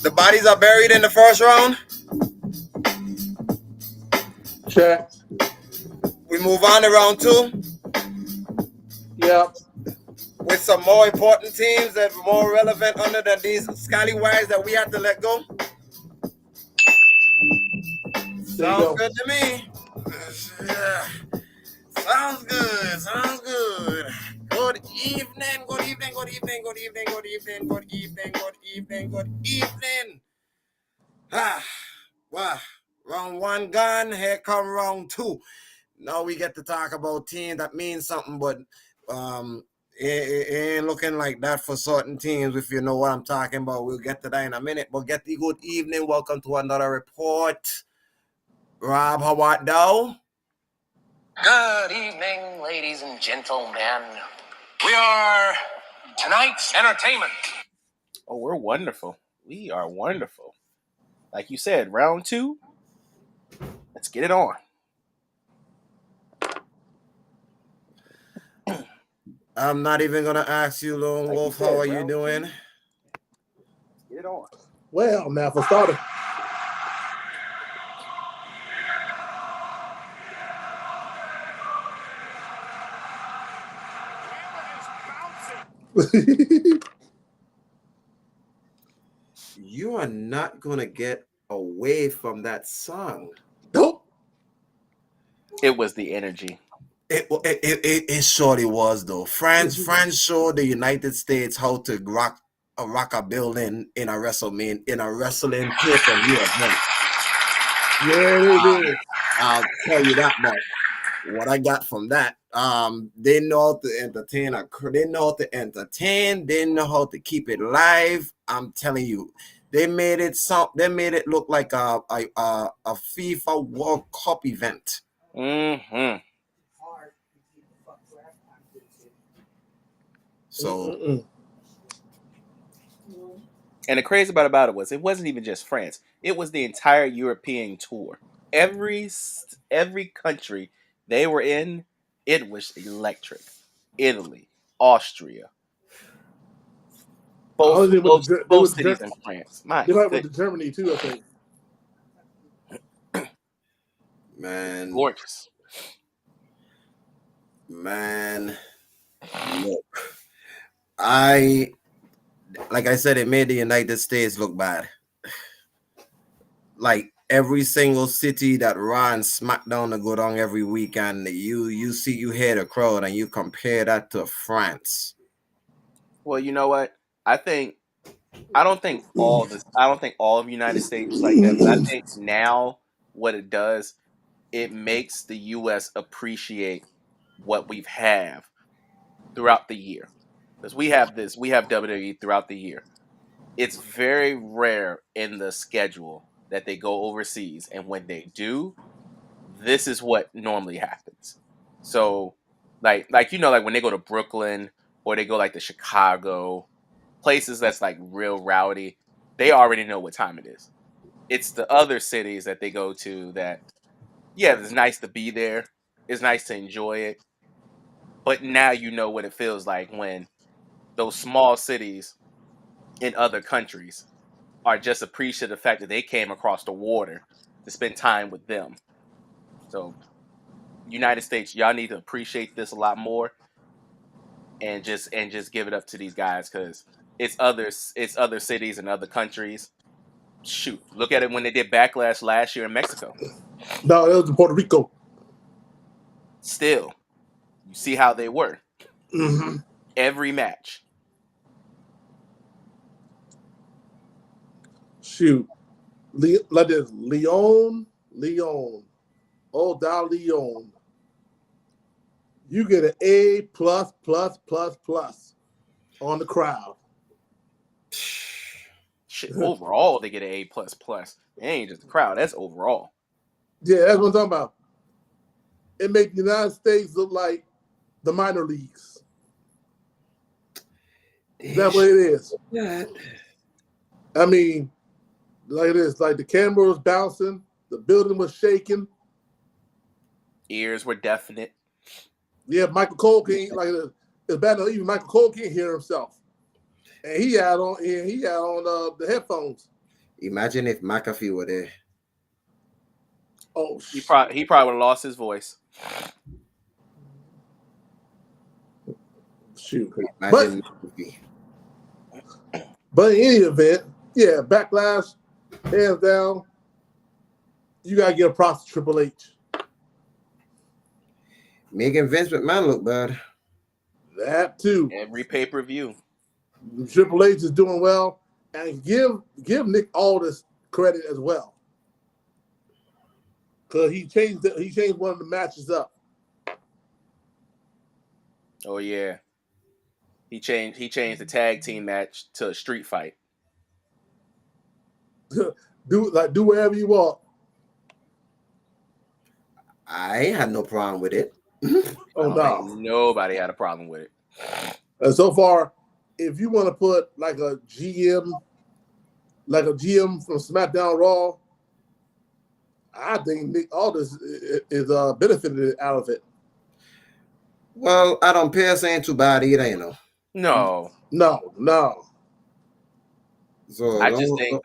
The bodies are buried in the first round. Check. We move on to round two. Yep. With some more important teams that are more relevant under than these scallywags that we have to let go. Sounds good to me. Yeah. Sounds good. Sounds good. Good evening. Good evening. Good evening. Good evening. Good evening. Good evening. Good evening. Good evening. Wow. Round one gone. Here come round two. Now we get to talk about teams that mean something, but it ain't looking like that for certain teams, if you know what I'm talking about. We'll get to that in a minute. But get the good evening. Welcome to another report. Rob, how art thou? Good evening, ladies and gentlemen. We are tonight's entertainment. Oh, we're wonderful. We are wonderful. Like you said, round two. Let's get it on. I'm not even going to ask you, Lone Wolf, how are you doing? Let's get it on. Well, now for starters. You are not going to get away from that song. Nope. It was the energy. It surely was, though. France showed the United States how to rock a building in a wrestling pay-per-view event. Yeah, they did. I'll tell you that much. What I got from that, they know how to entertain. They know how to entertain. They know how to keep it live. I'm telling you, they made it look like a FIFA World Cup event. Mm-hmm. So, and the crazy part about it was it wasn't even just France. It was the entire European tour. Every country they were in, it was electric. Italy, Austria, both cities in France. They might went to Germany too, I think. Man, gorgeous. Man, look, like I said, it made the United States look bad. Like every single city that Raw and SmackDown to go down every weekend, you hear the crowd and you compare that to France. Well, you know what? I don't think all of United States like that, but I think now what it does, it makes the US appreciate what we've have throughout the year. Because we have WWE throughout the year. It's very rare in the schedule that they go overseas, and when they do, this is what normally happens. So like when they go to Brooklyn or they go like to Chicago, places that's like real rowdy, they already know what time it is. It's the other cities that they go to that, yeah, it's nice to be there. It's nice to enjoy it. But now you know what it feels like when those small cities in other countries are just appreciative of the fact that they came across the water to spend time with them. So, United States, y'all need to appreciate this a lot more, and just give it up to these guys because it's other cities and other countries. Shoot, look at it when they did Backlash last year in Mexico. No, that was in Puerto Rico. Still, you see how they were. Mm-hmm. every match. Shoot. Like this. Leon. Oh, thou Leon. You get an A plus on the crowd. Shit, overall they get an A plus plus. It ain't just the crowd. That's overall. Yeah, that's what I'm talking about. It makes the United States look like the minor leagues. That's what it is. Yeah. I mean, like this, like the camera was bouncing, the building was shaking. Ears were definite. Yeah, Michael Cole can't like it's bad enough even Michael Cole can't hear himself, and he had on the headphones. Imagine if McAfee were there. Oh, He probably would have lost his voice. shoot! Imagine McAfee. But in any event, yeah, Backlash, hands down. You gotta give props to Triple H. Making Vince McMahon look bad. That too. Every pay-per-view. Triple H is doing well, and give Nick Aldis credit as well, because he changed one of the matches up. Oh yeah. He changed the tag team match to a street fight. do whatever you want. I had no problem with it. Oh no, Nobody had a problem with it. and so far, if you want to put like a GM from SmackDown Raw, I think Nick Aldis is benefited out of it. Well, Adam Pearce ain't too bad either, you know. No. So I think Nick,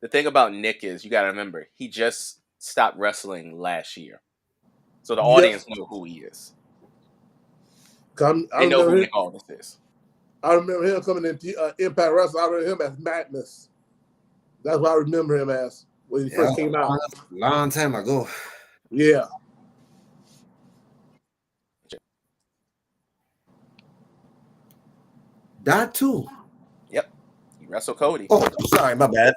the thing about Nick is you gotta remember he just stopped wrestling last year. So the audience know who he is. They know who Nick Aldis is. I remember him coming into Impact Wrestling. I remember him as Madness. That's what I remember him as when he first came out. Long time ago. Yeah. That too. Yep. He wrestled Cody. Oh, sorry, my bad.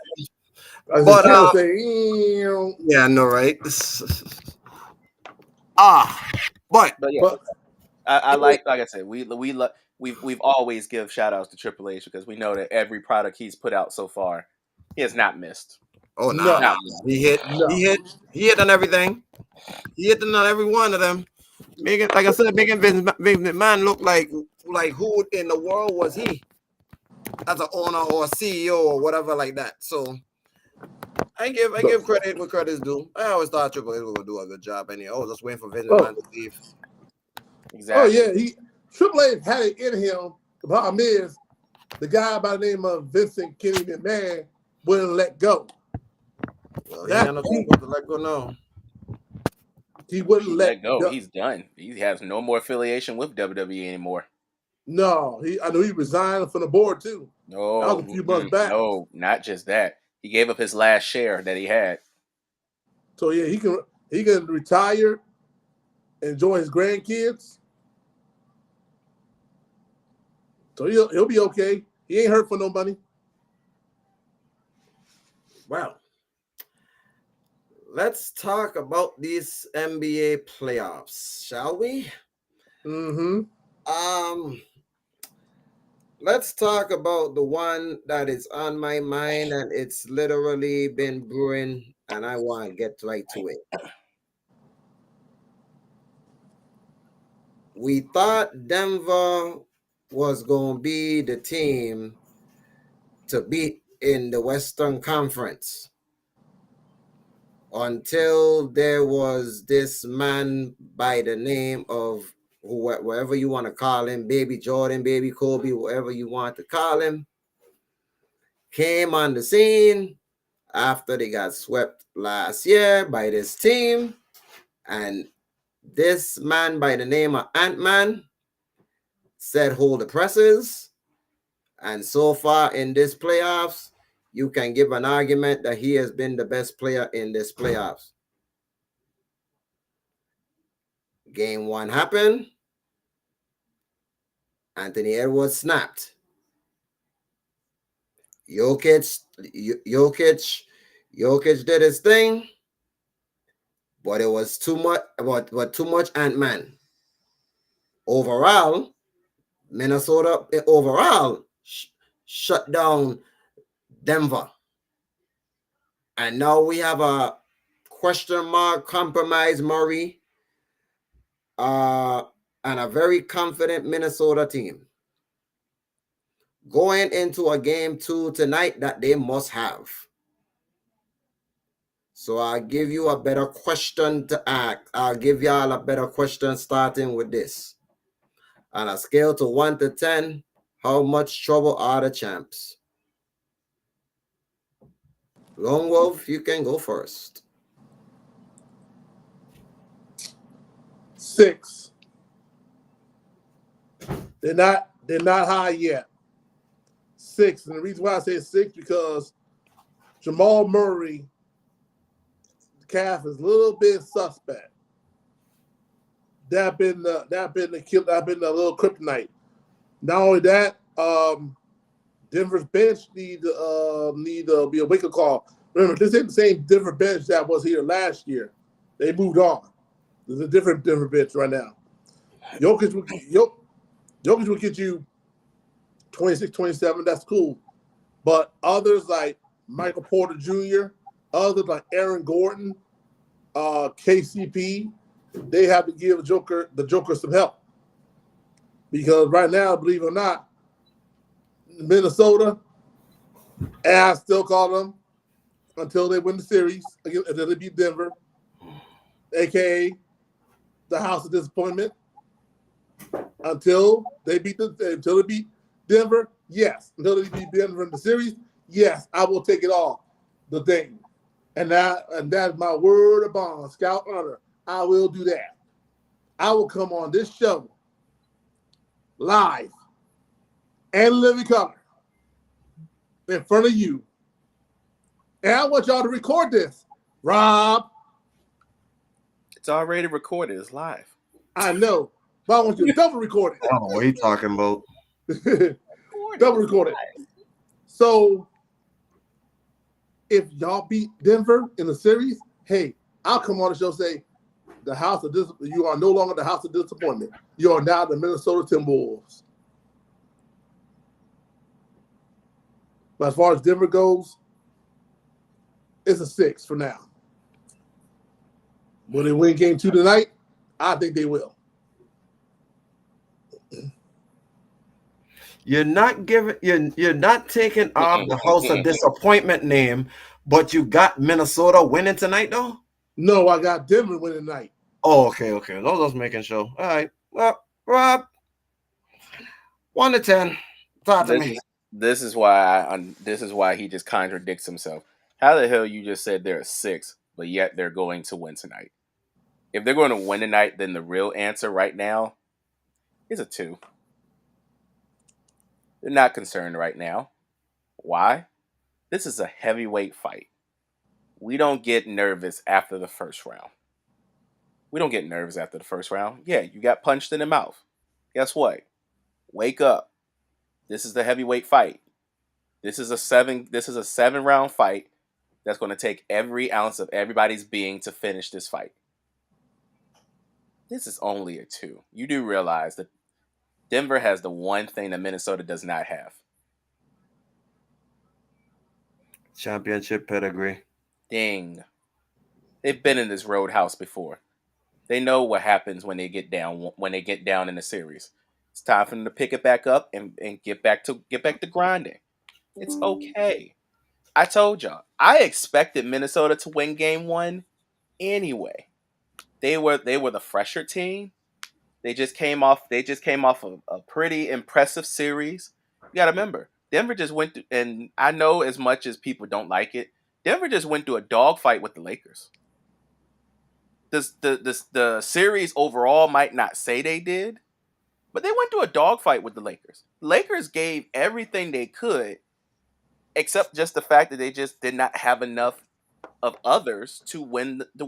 But yeah, I know, right? But yeah, I like I said, we've always give shout outs to Triple H because we know that every product he's put out so far, he has not missed. Oh no, he hit on everything. He hit on every one of them. Making, like I said, making Vince McMahon look like who in the world was he as an owner or a CEO or whatever like that. So I give credit where credit's due. I always thought Triple H would do a good job, and I was just waiting for Vince McMahon to leave. Exactly. Oh yeah, Triple H had it in him. The problem is the guy by the name of Vincent Kenny McMahon wouldn't let go. Well, he ain't no to let go now. He wouldn't let go. He's done. He has no more affiliation with WWE anymore. No, I know he resigned from the board too. No, that was a few months back. No, not just that. He gave up his last share that he had. So yeah, he can retire, enjoy his grandkids. So he'll be okay. He ain't hurt for no money. Wow. Let's talk about these NBA playoffs, shall we? Mm-hmm. Let's talk about the one that is on my mind, and it's literally been brewing, and I want to get right to it. We thought Denver was going to be the team to beat in the Western Conference until there was this man by the name of whatever you want to call him, Baby Jordan, Baby Kobe, whatever you want to call him, came on the scene after they got swept last year by this team. And this man by the name of Ant-Man said, hold the presses. And so far in this playoffs, you can give an argument that he has been the best player in this playoffs. Game 1 happened. Anthony Edwards snapped. Jokic did his thing, but it was too much. But too much Ant-Man. Overall, Minnesota shut down Denver, and now we have a question mark compromise Murray, and a very confident Minnesota team going into a game 2 tonight that they must have. So I'll give you a better question to ask. I'll give y'all a better question starting with this. On a scale to 1 to 10, how much trouble are the champs? Lone Wolf, you can go first. 6. They're not high yet. 6. And the reason why I say 6 because Jamal Murray calf is a little bit suspect. That been the little kryptonite. Not only that, Denver's bench need to be a wake-up call. Remember, this ain't the same Denver bench that was here last year. They moved on. There's a different Denver bench right now. Jokic will get you 26, 27. That's cool. But others like Michael Porter Jr., others like Aaron Gordon, KCP, they have to give the Joker some help. Because right now, believe it or not, Minnesota, and I still call them until they win the series, until they beat Denver, a.k.a. the House of Disappointment. Until they beat Denver, yes. Until they beat Denver in the series, yes, I will take it all. The thing. And that's my word of bond, Scout Honor. I will do that. I will come on this show live and living color in front of you. And I want y'all to record this. Rob. It's already recorded. It's live. I know. But I want you to double record it. I don't know what he's talking about. Double record it. So if y'all beat Denver in the series, hey, I'll come on the show and say, you are no longer the House of Disappointment. You are now the Minnesota Timberwolves. But as far as Denver goes, it's a 6 for now. Will they win game 2 tonight? I think they will. You're not taking off the House of Disappointment name, but you got Minnesota winning tonight, though? No, I got Denver winning tonight. Oh, okay. Those making sure. All right. Well, Rob, 1 to 10. Talk to me. This is why he just contradicts himself. How the hell you just said they're a 6, but yet they're going to win tonight? If they're going to win tonight, then the real answer right now is a 2. They're not concerned right now. Why? This is a heavyweight fight. We don't get nervous after the first round. Yeah, you got punched in the mouth. Guess what? Wake up. This is the heavyweight fight. This is a 7-round fight that's going to take every ounce of everybody's being to finish this fight. This is only a 2. You do realize that Denver has the one thing that Minnesota does not have. Championship pedigree. Ding. They've been in this roadhouse before. They know what happens when they get down in the series. It's time for them to pick it back up and get back to grinding. It's okay. I told y'all. I expected Minnesota to win game 1 anyway. They were the fresher team. They just came off a pretty impressive series. You got to remember, Denver just went through, and I know as much as people don't like it, Denver just went through a dogfight with the Lakers. The series overall might not say they did, but they went through a dogfight with the Lakers. The Lakers gave everything they could, except just the fact that they just did not have enough of others to win their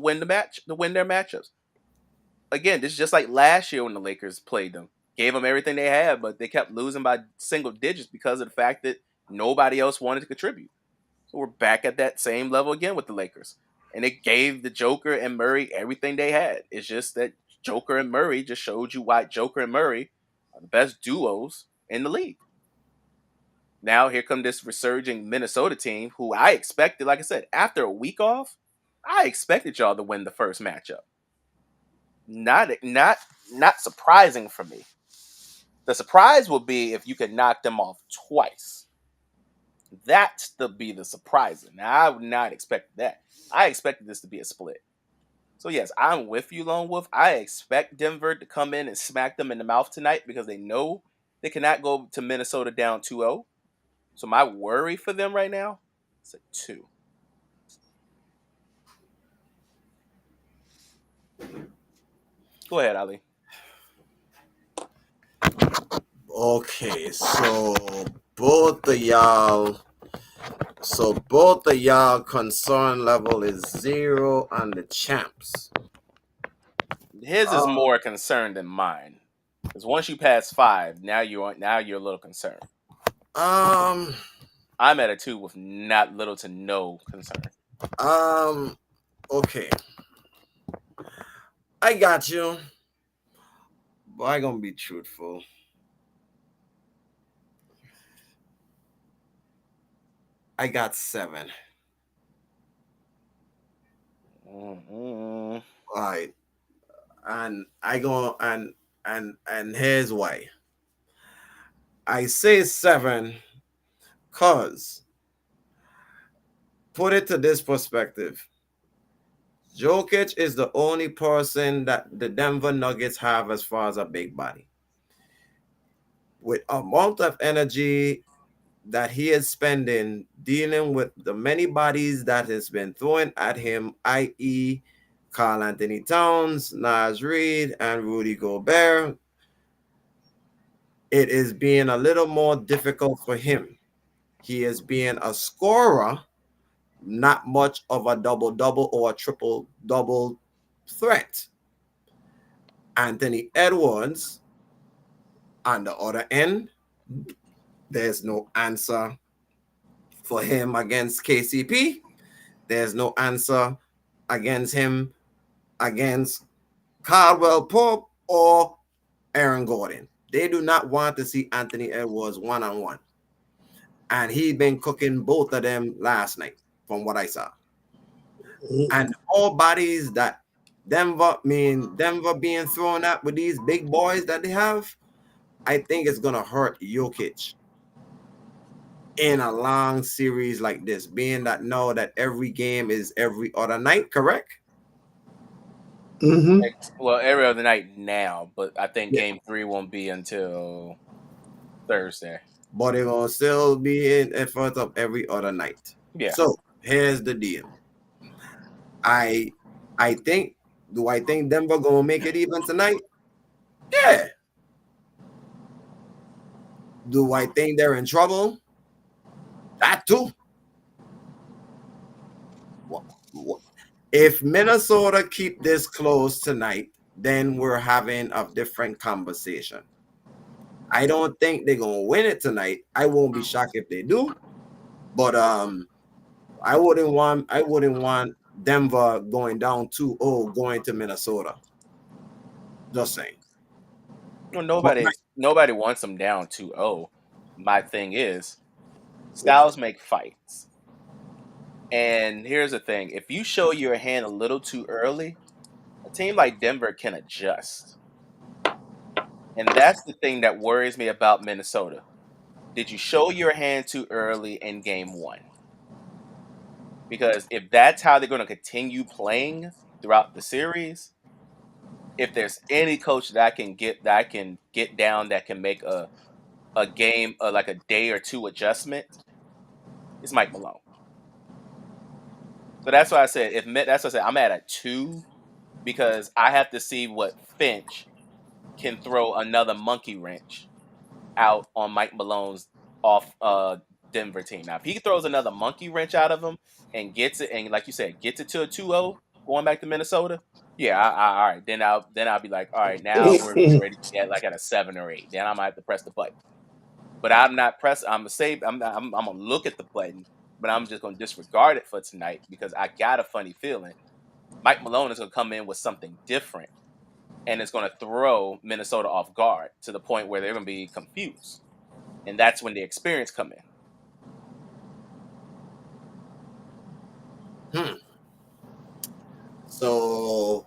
matchups. Again, this is just like last year when the Lakers played them. gave them everything they had, but they kept losing by single digits because of the fact that nobody else wanted to contribute. So we're back at that same level again with the Lakers. And it gave the Joker and Murray everything they had. It's just that Joker and Murray just showed you why Joker and Murray are the best duos in the league. Now here come this resurging Minnesota team who I expected, like I said, after a week off, I expected y'all to win the first matchup. Not surprising for me. The surprise will be if you could knock them off twice. That's to be the surprise. Now, I would not expect that. I expected this to be a split. So, yes, I'm with you, Lone Wolf. I expect Denver to come in and smack them in the mouth tonight because they know they cannot go to Minnesota down 2-0. So, my worry for them right now is a 2. Go ahead, Ali. Okay, so both of y'all concern level is 0 on the champs. His is more concerned than mine. Because once you pass 5, now you're a little concerned. I'm at a 2 with not little to no concern. Okay. I got you. But I gonna be truthful. I got 7. Mm-hmm. All right. And I go and here's why. I say 7 because put it to this perspective. Jokic is the only person that the Denver Nuggets have as far as a big body. With amount of energy that he is spending dealing with the many bodies that has been thrown at him, i.e. Karl Anthony Towns, Naz Reid, and Rudy Gobert, it is being a little more difficult for him. He is being a scorer, not much of a double-double or a triple-double threat. Anthony Edwards, on the other end, there's no answer for him against KCP. There's no answer against him against Caldwell Pope or Aaron Gordon. They do not want to see Anthony Edwards one-on-one. And he'd been cooking both of them last night, from what I saw. And all bodies that Denver being thrown at with these big boys that they have, I think it's going to hurt Jokic in a long series like this, being that know that every game is every other night, correct? Mm-hmm. Well, every other night now, but I think Game 3 won't be until Thursday. But it will still be in front of every other night. Yeah. So here's the deal. I think Denver gonna make it even tonight? Yeah. Do I think they're in trouble? That too. If Minnesota keep this close tonight, then we're having a different conversation. I don't think they're gonna win it tonight. I won't be shocked if they do, but I wouldn't want Denver going down 2-0 going to Minnesota. Just saying. Well, nobody wants them down 2-0. My thing is, styles make fights. And here's the thing. If you show your hand a little too early, a team like Denver can adjust. And that's the thing that worries me about Minnesota. Did you show your hand too early in Game 1? Because if that's how they're going to continue playing throughout the series, if there's any coach that I can get down that can make a game like a day or two adjustment, it's Mike Malone. So that's why I said I'm at a 2 because I have to see what Finch can throw another monkey wrench out on Mike Malone's off Denver team. Now, if he throws another monkey wrench out of him and gets it, and like you said, gets it to a 2-0 going back to Minnesota, Yeah, all right. Then I'll be like, all right, now we're getting ready to get like at a 7 or 8. Then I might have to press the button. But I'm not pressing. I'm gonna save. I'm gonna look at the button, but I'm just gonna disregard it for tonight because I got a funny feeling Mike Malone is gonna come in with something different, and it's gonna throw Minnesota off guard to the point where they're gonna be confused, and that's when the experience come in. So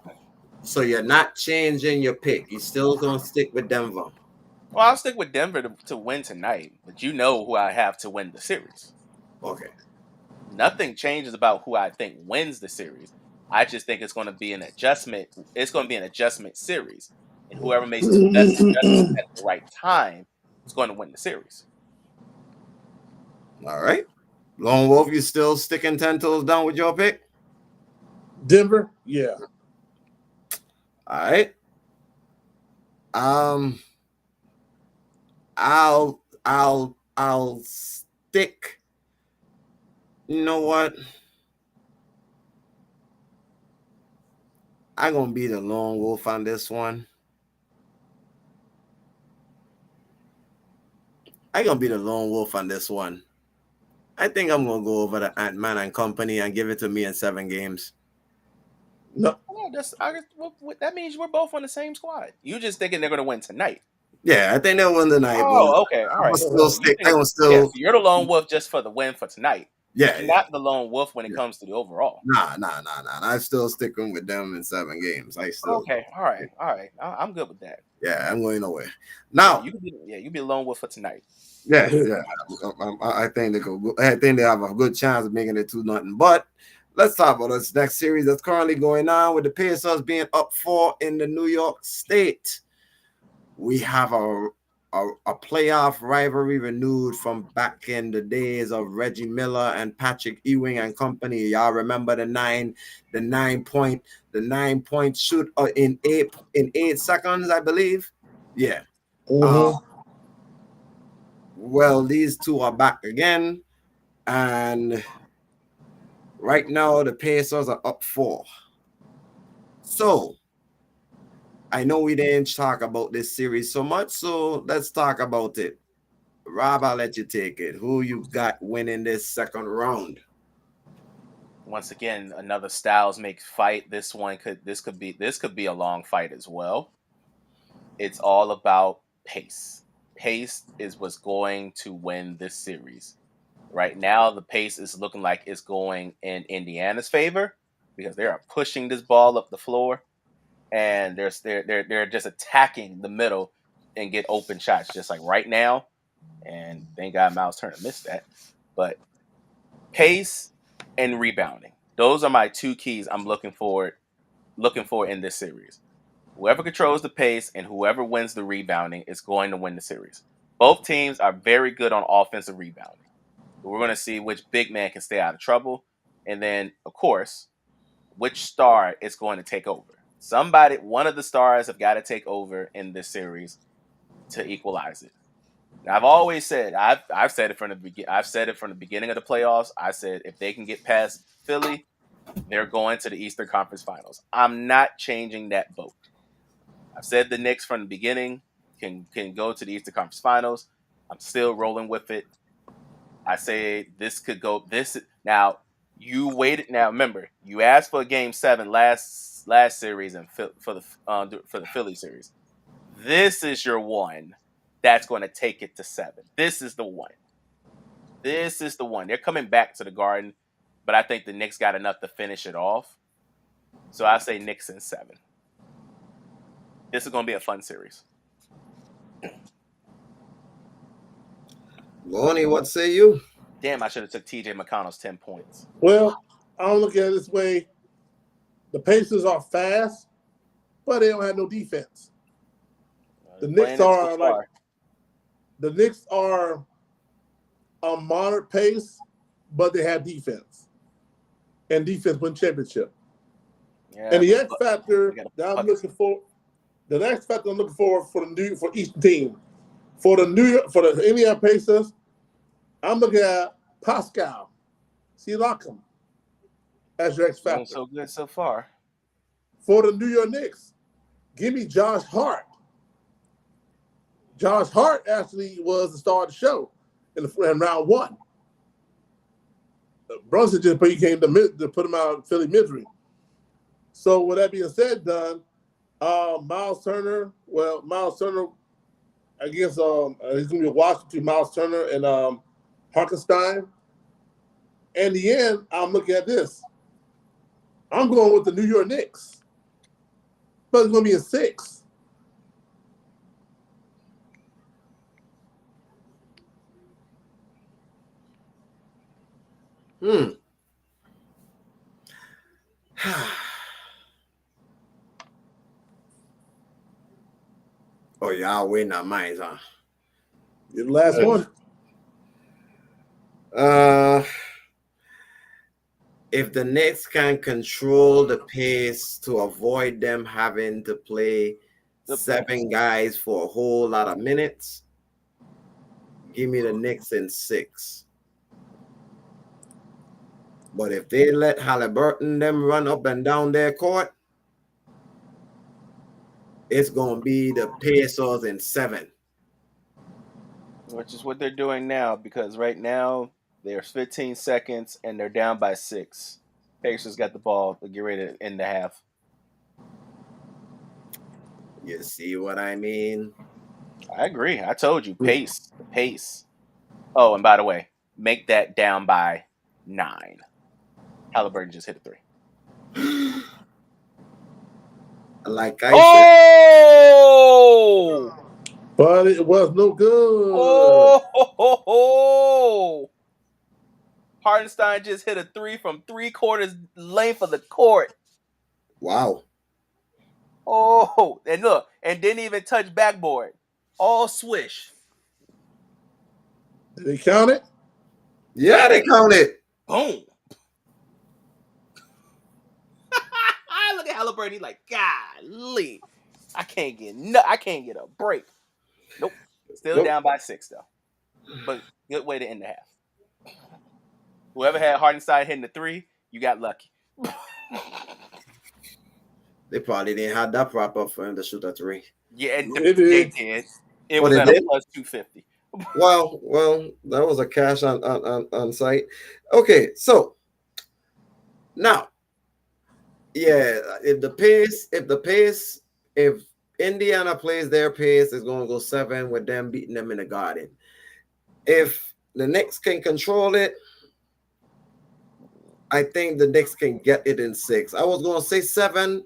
you're not changing your pick. You're still gonna stick with Denver. Well, I'll stick with Denver to win tonight, but you know who I have to win the series. Okay. Nothing changes about who I think wins the series. I just think it's going to be an adjustment. It's going to be an adjustment series, and whoever makes the best adjustments at the right time is going to win the series. All right. Lone Wolf, you still sticking 10 toes down with your pick? Denver, yeah. All right. I'll stick. You know what? I'm gonna be the lone wolf on this one. I think I'm gonna go over to Ant-Man and Company and give it to me in 7 games. No. That means we're both on the same squad. You just thinking they're going to win tonight. Yeah, I think they'll win tonight. Oh, okay, all right. So you're the lone wolf just for the win for tonight. Yeah, you're not the lone wolf when it comes to the overall. Nah. I'm still sticking with them in 7 games. Okay, all right. I'm good with that. Yeah, I'm going nowhere. Now, you be the lone wolf for tonight. Yeah. I think they have a good chance of making it 2-0. But let's talk about this next series that's currently going on with the Pacers being up 4 in the New York State. We have a playoff rivalry renewed from back in the days of Reggie Miller and Patrick Ewing and company. Y'all remember the 9-point shoot in 8 seconds, I believe. Yeah. Well, these two are back again, and right now the Pacers are up 4. So I know we didn't talk about this series so much, so let's talk about it. Rob, I'll let you take it. Who you got winning this second round? Once again, another styles make fight. This could be a long fight as well. It's all about pace. Pace is what's going to win this series. Right now, the pace is looking like it's going in Indiana's favor because they are pushing this ball up the floor, and they're just attacking the middle and get open shots just like right now. And thank God Miles Turner missed that. But pace and rebounding, those are my 2 keys I'm looking for in this series. Whoever controls the pace and whoever wins the rebounding is going to win the series. Both teams are very good on offensive rebounding. We're going to see which big man can stay out of trouble. And then, of course, which star is going to take over. One of the stars have got to take over in this series to equalize it. Now, I've always said, I've said it from the beginning of the playoffs. I said if they can get past Philly, they're going to the Eastern Conference Finals. I'm not changing that boat. I've said the Knicks from the beginning can go to the Eastern Conference Finals. I'm still rolling with it. I say this could go. Now you waited. Now remember, you asked for a Game 7 last series and for the Philly series. This is your one that's going to take it to 7. This is the one. They're coming back to the Garden, but I think the Knicks got enough to finish it off. So I say Knicks in 7. This is going to be a fun series. Lonnie, what say you? Damn, I should have took TJ McConnell's 10 points. Well, I don't look at it this way. The Pacers are fast, but they don't have no defense. The Knicks are a moderate pace, but they have defense. And defense win championship. Yeah, and the X factor that I'm looking for, the next factor I'm looking for each team. For the Indiana Pacers, I'm looking at Pascal Siakam as your X factor. So good so far. for the New York Knicks, give me Josh Hart. Josh Hart actually was the star of the show in round one. Brunson just came to put him out of Philly misery. So with that being said, done, Miles Turner against he's gonna be a wash between Miles Turner and Hartenstein. In the end, I'm looking at this. I'm going with the New York Knicks. But it's gonna be a 6. Oh, y'all win our minds, huh? You're the last one. If the Knicks can control the pace to avoid them having to play 7 guys for a whole lot of minutes, give me the Knicks in 6. But if they let Halliburton them run up and down their court, it's going to be the Pacers in 7. Which is what they're doing now, because right now there's 15 seconds and they're down by 6. Pacers got the ball to get ready to end the half. You see what I mean? I agree. I told you, pace. Oh, and by the way, make that down by 9. Halliburton just hit a 3. Like I said. But it was no good. Oh! Hartenstein just hit a 3 from 3/4 length of the court. Wow. Oh, and look, and didn't even touch backboard. All swish. Did they count it? Yeah, they count it. Boom. Look at Halliburton. He's like, golly, I can't get a break. Nope. Still down by 6 though. But good way to end the half. Whoever had Hartenstein hitting the 3, you got lucky. They probably didn't have that prop up for him to shoot a 3. Yeah, They did. It was at a plus 250. Well, that was a cash on site. Okay, so now, yeah, if Indiana plays their pace, it's going to go 7 with them beating them in the Garden. If the Knicks can control it, I think the Knicks can get it in 6. I was going to say 7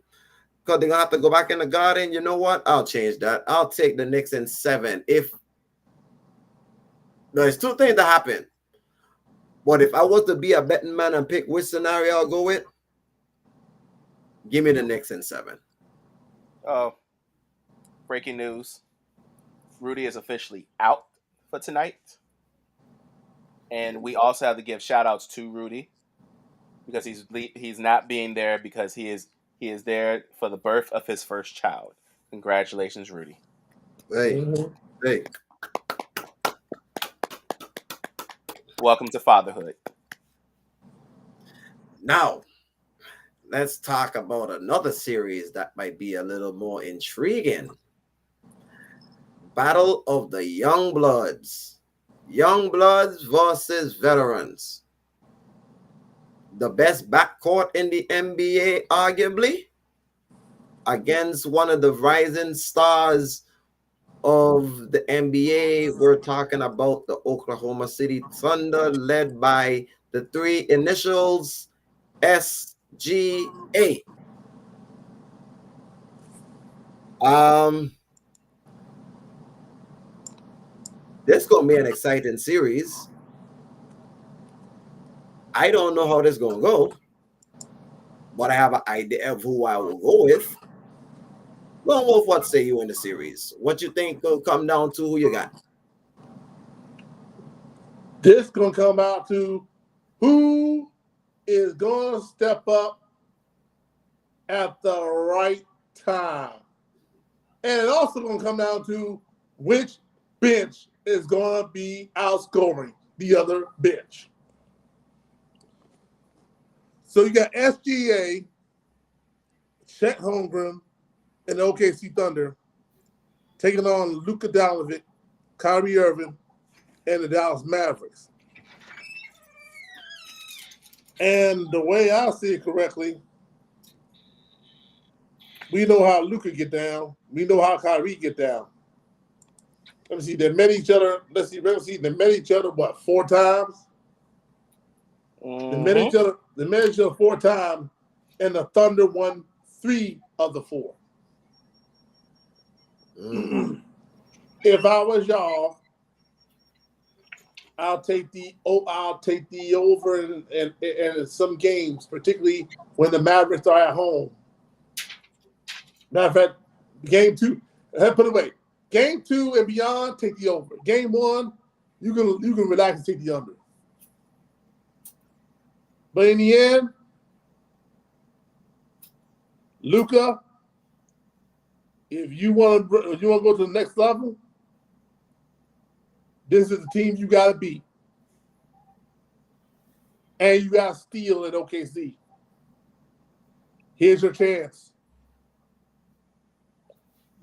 because they're going to have to go back in the Garden. You know what? I'll change that. I'll take the Knicks in 7. If there's 2 things that happen. But if I was to be a betting man and pick which scenario I'll go with, give me the Knicks in 7. Oh, breaking news. Rudy is officially out for tonight. And we also have to give shout outs to Rudy because he's not being there because he is there for the birth of his first child. Congratulations, Rudy. Hey. Welcome to fatherhood. Now, let's talk about another series that might be a little more intriguing. Battle of the Young Bloods. Young Bloods versus veterans. The best backcourt in the NBA, arguably, against one of the rising stars of the NBA. We're talking about the Oklahoma City Thunder, led by the 3 initials SGA. This is going to be an exciting series. I don't know how this is going to go, but I have an idea of who I will go with. Well, Wolf, what say you in the series? What you think will come down to who you got? This going to come out to who is going to step up at the right time. And it also going to come down to which bench is going to be outscoring the other bench. So you got SGA Chet Holmgren and the OKC Thunder taking on Luka Doncic, Kyrie Irving, and the Dallas Mavericks. And the way I see it correctly, we know how Luka get down. We know how Kyrie get down. Let me see. They met each other. Let's see. They met each other what 4 times? They met each other. They met each other 4 times, and the Thunder won 3 of the 4. If I was y'all, I'll take the over in some games, particularly when the Mavericks are at home. Matter of fact, game 2, put it away. Game 2 and beyond, take the over. Game 1, you can relax and take the under. But in the end, Luka, if you want to go to the next level, this is the team you got to beat, and you got to steal at OKC. Here's your chance.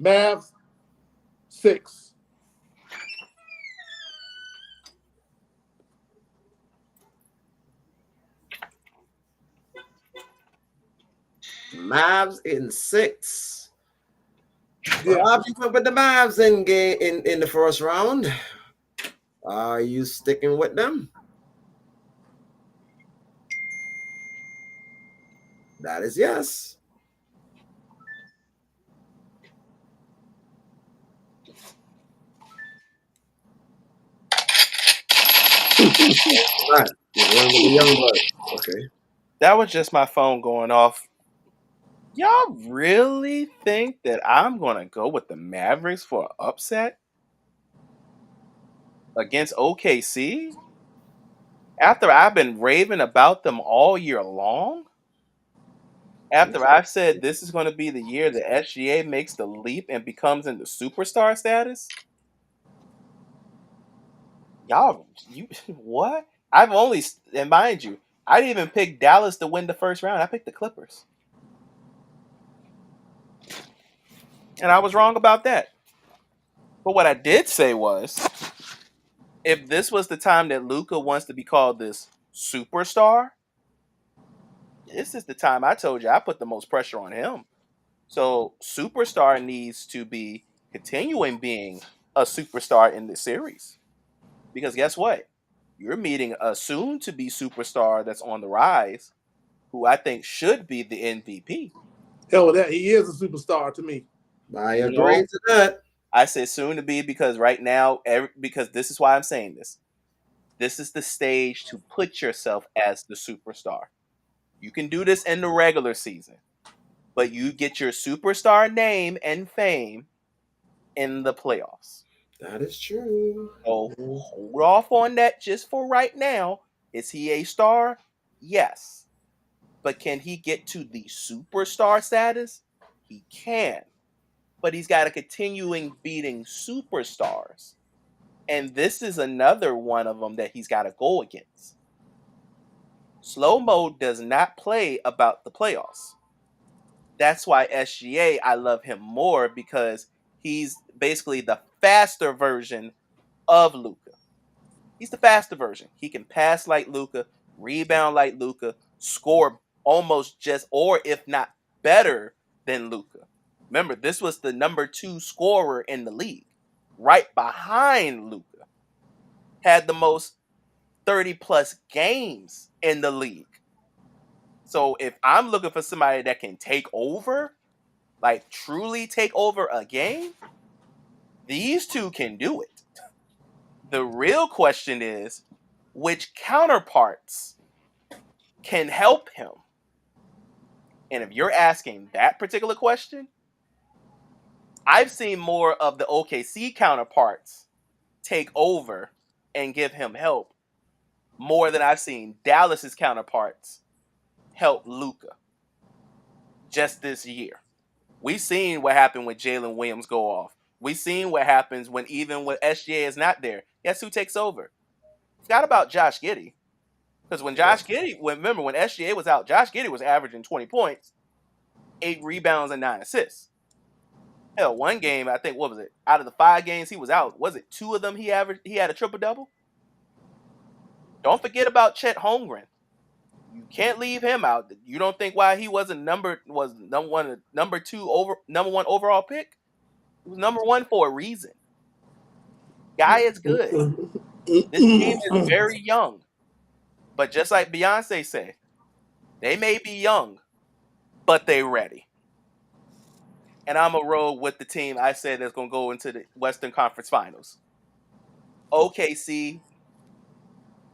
Mavs 6. Mavs in 6. Yeah. Well, you put the Mavs in the first round. Are you sticking with them? That is yes. Right. Okay. That was just my phone going off. Y'all really think that I'm going to go with the Mavericks for an upset against OKC? After I've been raving about them all year long? After I've said this is going to be the year that SGA makes the leap and becomes into superstar status? Y'all, what? I've only, and mind you, I didn't even pick Dallas to win the first round. I picked the Clippers. And I was wrong about that. But what I did say was, if this was the time that Luka wants to be called this superstar, this is the time I told you I put the most pressure on him. So superstar needs to be continuing being a superstar in this series. Because guess what? You're meeting a soon to be superstar that's on the rise, who I think should be the MVP. Hell with that. He is a superstar to me. I agree to that. I said soon to be because right now, because this is why I'm saying this. This is the stage to put yourself as the superstar. You can do this in the regular season, but you get your superstar name and fame in the playoffs. That is true. So hold off on that just for right now. Is he a star? Yes. But can he get to the superstar status? He can. But he's got to continuing beating superstars. And this is another one of them that he's got to go against. Slow Mo does not play about the playoffs. That's why SGA, I love him more because he's basically the faster version of Luka. He's the faster version. He can pass like Luka, rebound like Luka, score almost just, or if not better than Luka. Remember, this was the number 2 scorer in the league, right behind Luka. Had the most 30 plus games in the league. So if I'm looking for somebody that can take over, like truly take over a game, these two can do it. The real question is, which counterparts can help him? And if you're asking that particular question, I've seen more of the OKC counterparts take over and give him help more than I've seen Dallas's counterparts help Luka just this year. We've seen what happened when Jalen Williams go off. We've seen what happens when even when SGA is not there. Guess who takes over? Forgot about Josh Giddey. Because when SGA was out, Josh Giddey was averaging 20 points. 8 rebounds, and 9 assists. Hell, one game, I think, what was it? Out of the 5 games he was out, was it 2 of them he had a triple-double? Don't forget about Chet Holmgren. You can't leave him out. You don't think why he wasn't number one overall pick? He was number 1 for a reason. Guy is good. This team is very young. But just like Beyonce said, they may be young, but they ready. And I'm going to roll with the team I said that's going to go into the Western Conference Finals. OKC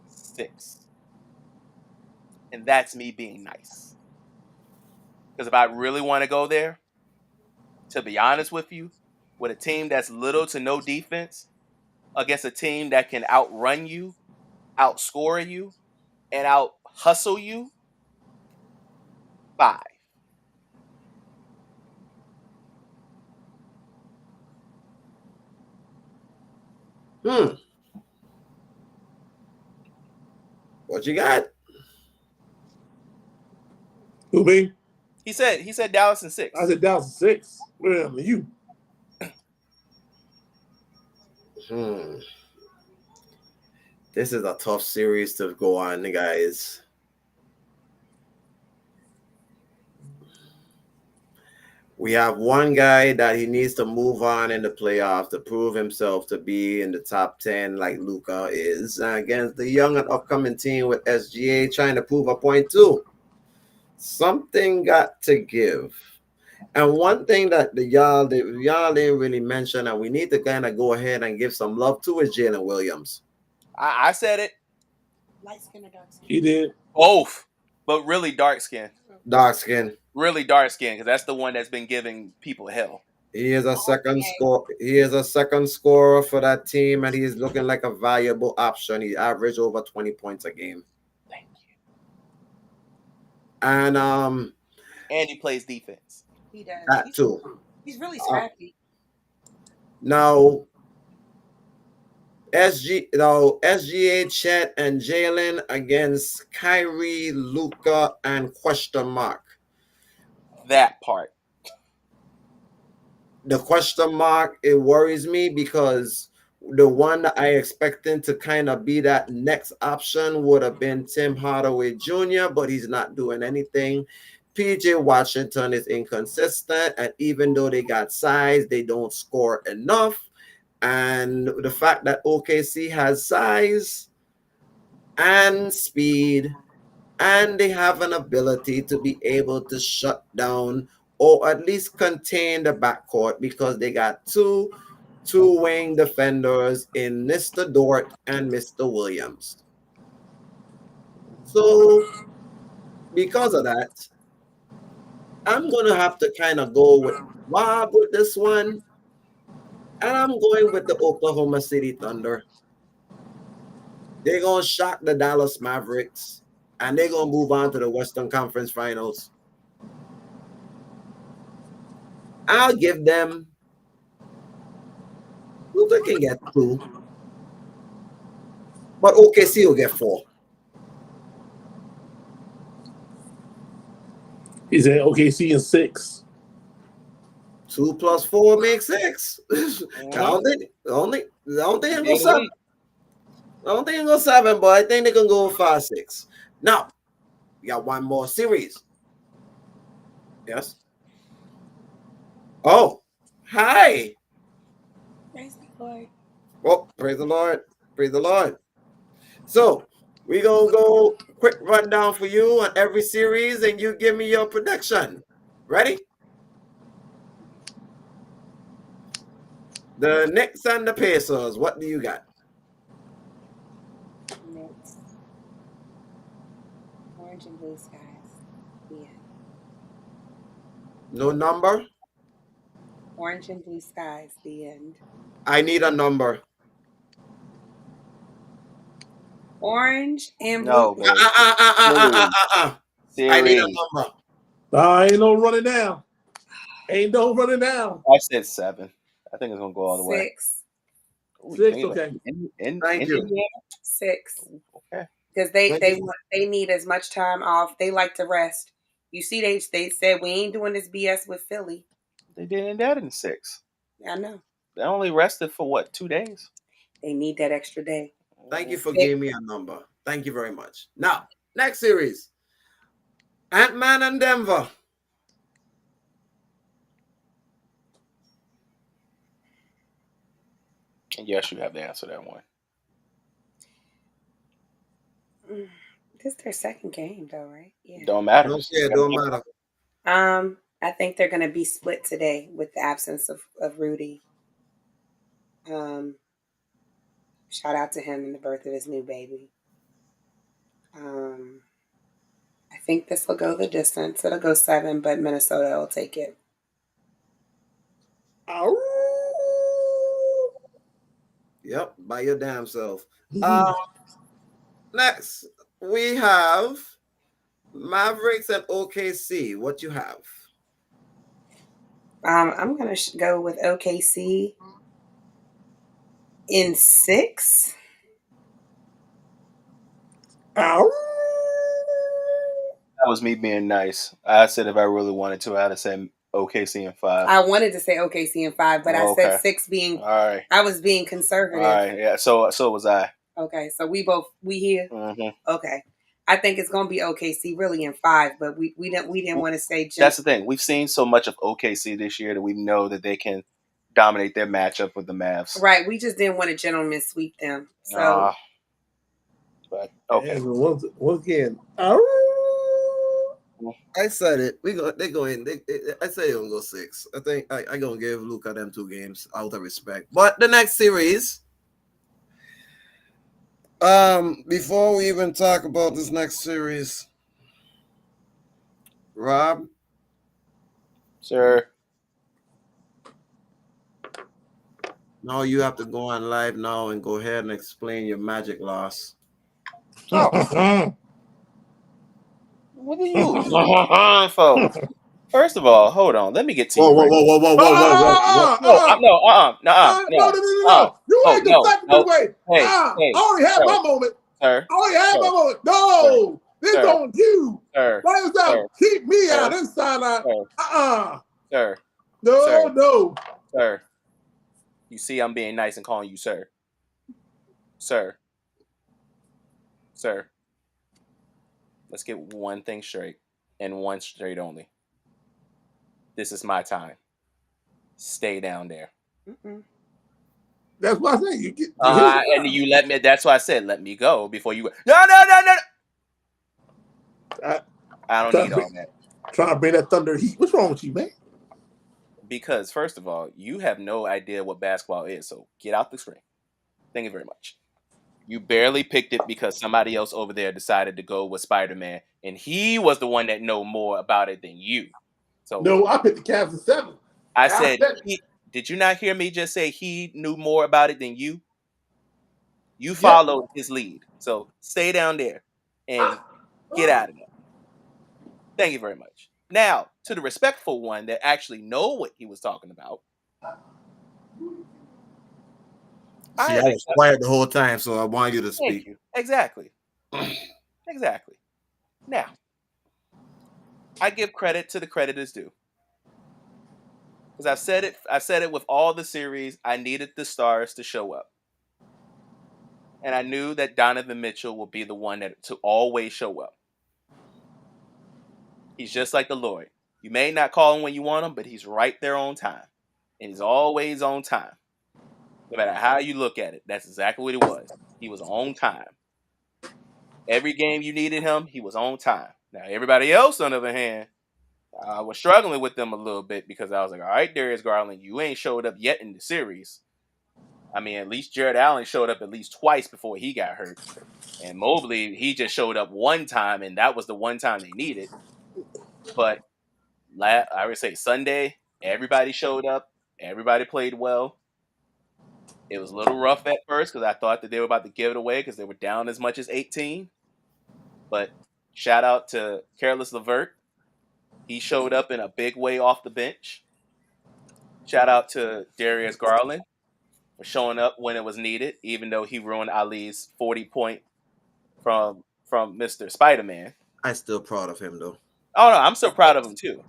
6. And that's me being nice. Because if I really want to go there, to be honest with you, with a team that's little to no defense against a team that can outrun you, outscore you, and out hustle you, 5. What you got? Who, me? He said Dallas in 6. I said Dallas in 6. Where am you? This is a tough series to go on, guys. We have one guy that he needs to move on in the playoffs to prove himself to be in the top 10 like Luka is against the young and upcoming team with SGA trying to prove a point too. Something got to give. And one thing that y'all didn't really mention and we need to kind of go ahead and give some love to is Jalen Williams. I said it. Light skin or dark skin? He did. Both. But really dark skin. Dark skin. Really dark skin, because that's the one that's been giving people hell. He is a second score. He is a second scorer for that team, and he is looking like a valuable option. He averaged over 20 points a game. Thank you. And he plays defense. He does. That too. He's really scrappy. Now, SGA, Chet, and Jalen against Kyrie, Luka, and question mark. That part. The question mark, it worries me because the one that I expected to kind of be that next option would have been Tim Hardaway Jr., but he's not doing anything. PJ Washington is inconsistent, and even though they got size, they don't score enough. And the fact that OKC has size and speed, and they have an ability to be able to shut down or at least contain the backcourt because they got two wing defenders in Mr. Dort and Mr. Williams. So because of that, I'm going to have to kind of go with Bob with this one. And I'm going with the Oklahoma City Thunder. They're going to shock the Dallas Mavericks. And they're going to move on to the Western Conference Finals. I'll give them. Luka can get 2. But OKC will get 4. He said OKC in 6. 2 plus 4 makes 6. I don't think it'll go 7. I don't think it'll go 7, but I think they can go 5-6. Now, we got one more series. Yes. Oh, hi. Praise the Lord. Oh, praise the Lord. Praise the Lord. So, we're going to go quick rundown for you on every series, and you give me your prediction. Ready? The Knicks and the Pacers. What do you got? Knicks. Orange and blue skies. Yeah. No number? Orange and blue skies. The end. I need a number. Orange and blue. No, baby. I need a number. Ain't no running down. Ain't no running down. I said 7. I think it's gonna go all the way. 6. 6, okay. Thank you. 6. Okay. Because they need as much time off. They like to rest You see, they said we ain't doing this BS with Philly. They didn't that in 6. I know. They only rested for what, 2 days? They need that extra day. Thank you for giving me a number. Thank you very much. Now, next series. Ant-Man and Denver. Yes, you have to answer that one. This is their second game, though, right? Yeah. Don't matter. Don't matter. I think they're going to be split today with the absence of Rudy. Shout out to him in the birth of his new baby. I think this will go the distance. It'll go 7, but Minnesota will take it. Yep, by your damn self. Next, we have Mavericks and OKC. What you have? I'm going to go with OKC in 6. That was me being nice. I said if I really wanted to, I'd have said OKC in 5. I wanted to say OKC in 5, but I said 6 being. All right. I was being conservative. All right. Yeah. So was I. Okay. So we here. Mm-hmm. Okay. I think it's going to be OKC really in 5, but we didn't want to say. That's the thing. We've seen so much of OKC this year that we know that they can dominate their matchup with the Mavs. Right. We just didn't want to gentleman sweep them. So. But okay. Once again. I said it. They go in. I say they'll go 6. I think I gonna give Luka them 2 games out of respect. But the next series. Before we even talk about this next series, Rob, sir. now you have to go on live now and go ahead and explain your magic loss. Oh. What are you folks? First of all, hold on. Let me get to you. Whoa. No. You ain't the second way. Hey, I already had my moment. Sir. I already had my moment. No. This on you. Sir. Why is that? Keep me out. This sideline. Sir. No. Sir. You see I'm being nice and calling you sir. Sir. Let's get one thing straight, and one straight only. This is my time. Stay down there. Mm-mm. That's what I say. You get and you let me. That's why I said let me go before you go. No. I don't need all that. Trying to bring that thunder heat. What's wrong with you, man? Because first of all, you have no idea what basketball is. So get out the screen. Thank you very much. You barely picked it because somebody else over there decided to go with Spider-Man, and he was the one that know more about it than you. So no, I picked the Cavs in 7. I said, did you not hear me just say he knew more about it than you? You followed his lead. So stay down there and get out of there. Thank you very much. Now, to the respectful one that actually know what he was talking about. See, I was quiet the whole time, so I want you to speak. Thank you. Exactly. Now, I give credit to the credit is due. Because I've said it with all the series, I needed the stars to show up. And I knew that Donovan Mitchell will be the one to always show up. He's just like the Lord. You may not call him when you want him, but he's right there on time. And he's always on time. No matter how you look at it, that's exactly what it was. He was on time. Every game you needed him, he was on time. Now, everybody else, on the other hand, I was struggling with them a little bit because I was like, all right, Darius Garland, you ain't showed up yet in the series. I mean, at least Jared Allen showed up at least twice before he got hurt. And Mobley, he just showed up one time, and that was the one time they needed. But I would say Sunday, everybody showed up. Everybody played well. It was a little rough at first because I thought that they were about to give it away because they were down as much as 18. But shout out to Careless LeVert. He showed up in a big way off the bench. Shout out to Darius Garland for showing up when it was needed, even though he ruined Ali's 40-point from Mr. Spider-Man. I'm still proud of him, though. Oh no, I'm still proud of him too.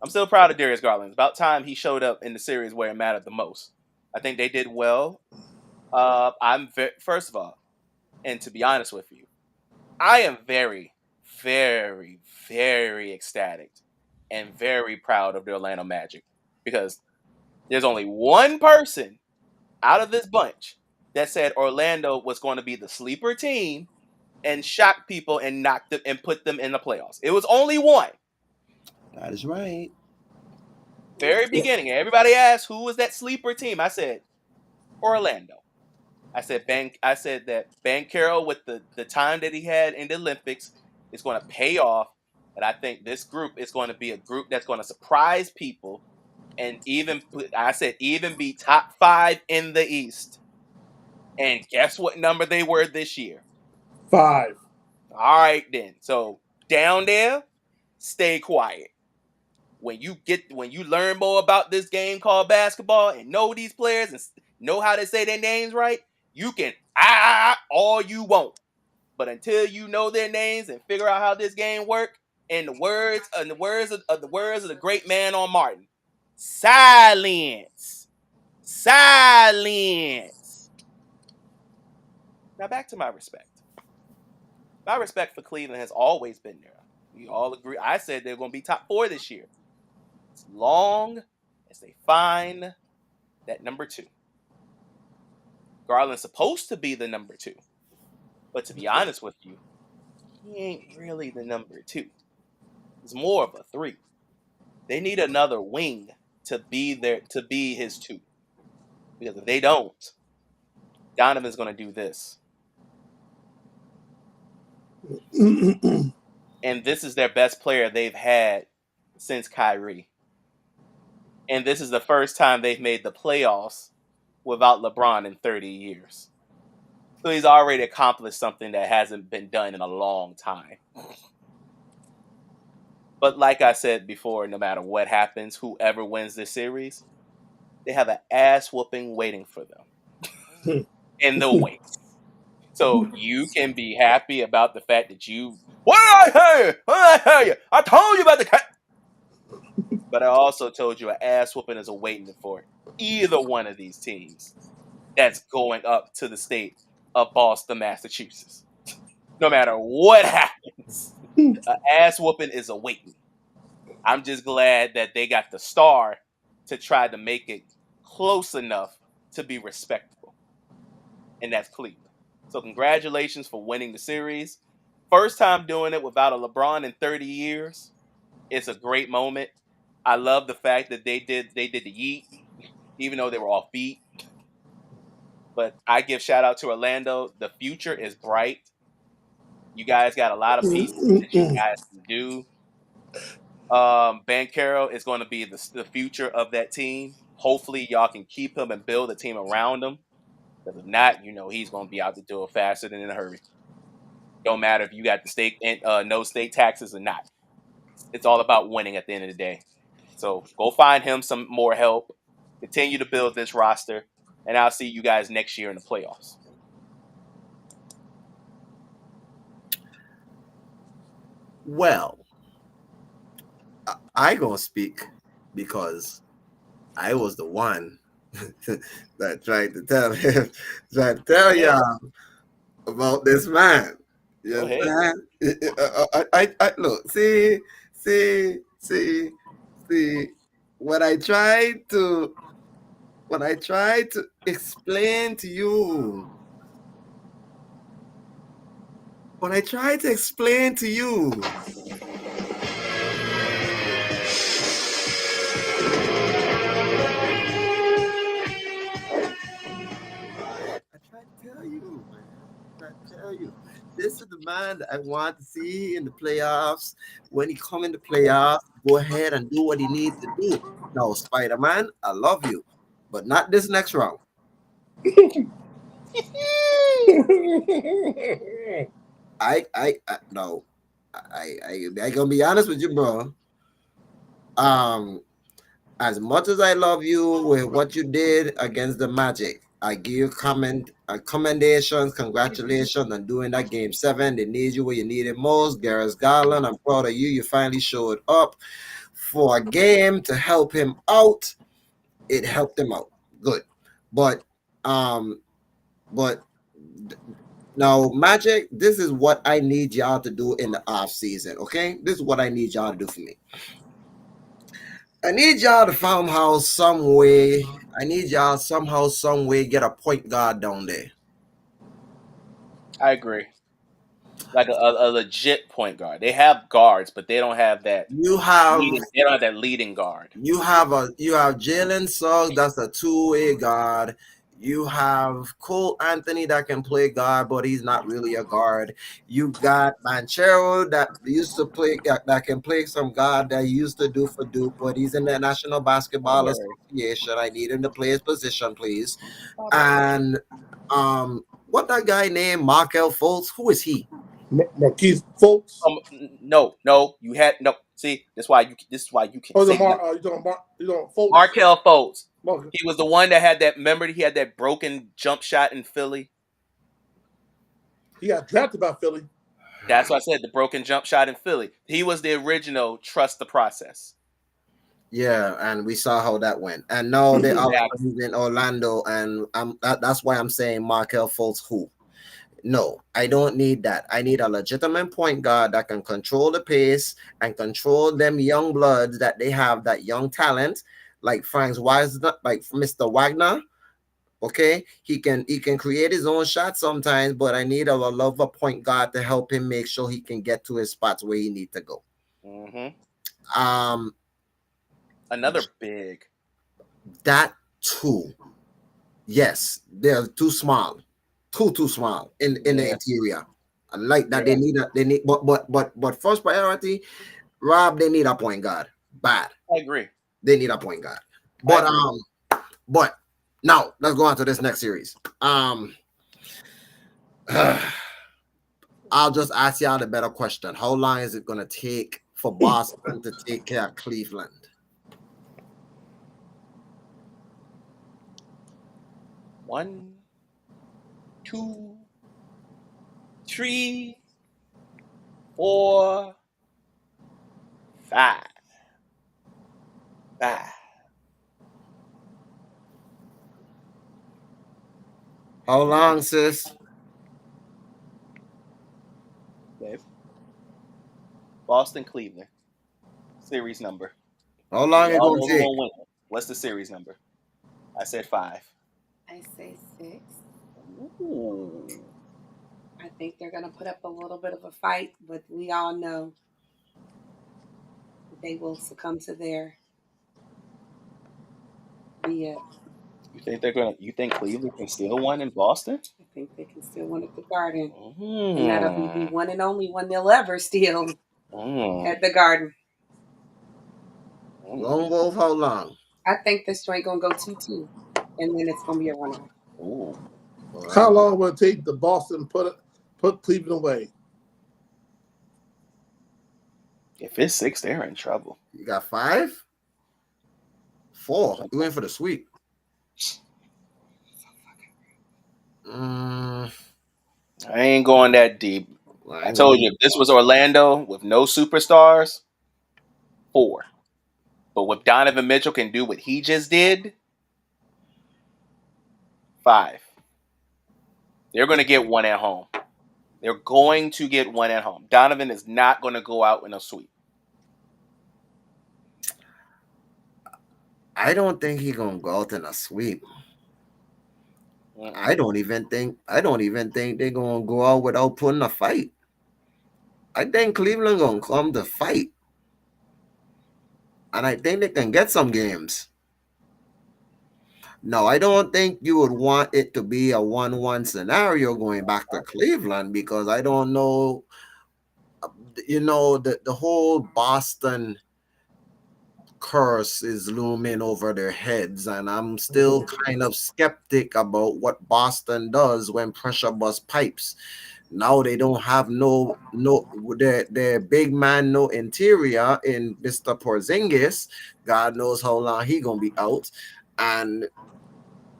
I'm still proud of Darius Garland. It's about time he showed up in the series where it mattered the most. I think they did well. First of all, and to be honest with you, I am very, very, very ecstatic and very proud of the Orlando Magic because there's only one person out of this bunch that said Orlando was going to be the sleeper team and shock people and knock them and put them in the playoffs. It was only one. That is right. Very beginning. Everybody asked who was that sleeper team. I said Orlando. I said that Ben Carroll with the time that he had in the Olympics is going to pay off. And I think this group is going to be a group that's going to surprise people and even be top 5 in the East. And guess what number they were this year? 5. All right then. So down there, stay quiet. When you learn more about this game called basketball and know these players and know how to say their names right, you can all you want. But until you know their names and figure out how this game work, in the words of the great man on Martin, silence. Silence. Now back to my respect. My respect for Cleveland has always been there. We all agree. I said they're going to be top 4 this year. As long as they find that number 2. Garland's supposed to be the number 2. But to be honest with you, he ain't really the number 2. He's more of a 3. They need another wing to be his 2. Because if they don't, Donovan's going to do this. And this is their best player they've had since Kyrie. And this is the first time they've made the playoffs without LeBron in 30 years. So he's already accomplished something that hasn't been done in a long time. But like I said before, no matter what happens, whoever wins this series, they have an ass whooping waiting for them in the wait. So you can be happy about the fact that what did I tell you? What did I tell you? I told you about the cat. But I also told you an ass whooping is awaiting for either one of these teams that's going up to the state of Boston, Massachusetts. No matter what happens, an ass whooping is awaiting. I'm just glad that they got the star to try to make it close enough to be respectable. And that's Cleveland. So congratulations for winning the series. First time doing it without a LeBron in 30 years. It's a great moment. I love the fact that they did the yeet, even though they were off beat. But I give shout out to Orlando. The future is bright. You guys got a lot of pieces that you guys can do. Ben Carroll is going to be the future of that team. Hopefully, y'all can keep him and build a team around him. Because if not, he's going to be out the door faster than in a hurry. Don't matter if you got the state and no state taxes or not. It's all about winning at the end of the day. So go find him some more help. Continue to build this roster, and I'll see you guys next year in the playoffs. Well, I gonna speak because I was the one that tried to tell y'all about this man. You understand? I look, see. When I tried to explain to you, I tried to explain to you this is the man that I want to see in the playoffs. When he come in the playoffs, go ahead and do what he needs to do. Now, Spider-Man, I love you, but not this next round. I gonna be honest with you, bro. As much as I love you with what you did against the Magic, I give you commendations, congratulations on doing that game 7. They need you where you need it most. Gareth Garland, I'm proud of you. You finally showed up for a game to help him out. It helped him out. Good. But now, Magic, this is what I need y'all to do in the off season, okay? This is what I need y'all to do for me. I need y'all to somehow, some way, get a point guard down there. I agree. Like a legit point guard. They have guards, but they don't have that. They don't have that leading guard. You have Jalen Suggs, that's a 2-way guard. You have Cole Anthony that can play guard, but he's not really a guard. You got Banchero that used to play that can play some guard that he used to do for Duke, but he's in the National Basketball Association. I need him to play his position, please. And what that guy named Markel Fultz? Who is he? Marquise Fultz. No. You had no. See, this is why you can. Oh, you talking Fultz? Markel Fultz. He was the one that had that. Remember, he had that broken jump shot in Philly. He got drafted by Philly. That's what I said. The broken jump shot in Philly. He was the original. Trust the process. Yeah, and we saw how that went. And now they are in Orlando, and that's why I'm saying Markel Fultz. Who? No, I don't need that. I need a legitimate point guard that can control the pace and control them young bloods that they have, that young talent, like Franz Wagner, like Mr. Wagner. Okay, he can create his own shot sometimes, but I need a love a point guard to help him make sure he can get to his spots where he needs to go. Mm-hmm. Another big. That too. Yes, they're too small. Too small in the interior. I like that. They need but first priority, Rob, they need a point guard. Bad. I agree. They need a point guard. But now let's go on to this next series. I'll just ask y'all the better question. How long is it gonna take for Boston to take care of Cleveland? 1, 2, 3, 4, 5. How long, sis? Dave. Boston, Cleveland. Series number. How long it gonna take? What's the series number? I said 5. I say 6. Ooh. I think they're going to put up a little bit of a fight, but we all know they will succumb to their BS. You think Cleveland can steal one in Boston? I think they can steal one at the Garden. And that'll be the one and only one they'll ever steal at the Garden. Long Wolf, how long? I think this joint going to go 2-2, and then it's going to be a runoff. Ooh. How long will it take the Boston put Cleveland away? If it's 6, they're in trouble. You got 5? 4. You went for the sweep. I ain't going that deep. I told you, if this was Orlando with no superstars, 4. But what Donovan Mitchell can do what he just did, 5. They're going to get one at home. They're going to get one at home. Donovan is not going to go out in a sweep. I don't think he's gonna go out in a sweep. I don't even think they're gonna go out without putting a fight. I think Cleveland gonna come to fight, and I think they can get some games. No, I don't think you would want it to be a 1-1 scenario going back to Cleveland, because I don't know, the whole Boston curse is looming over their heads, and I'm still kind of skeptic about what Boston does when pressure bust pipes. Now they don't have their big man, no interior in Mr. Porzingis. God knows how long he gonna be out.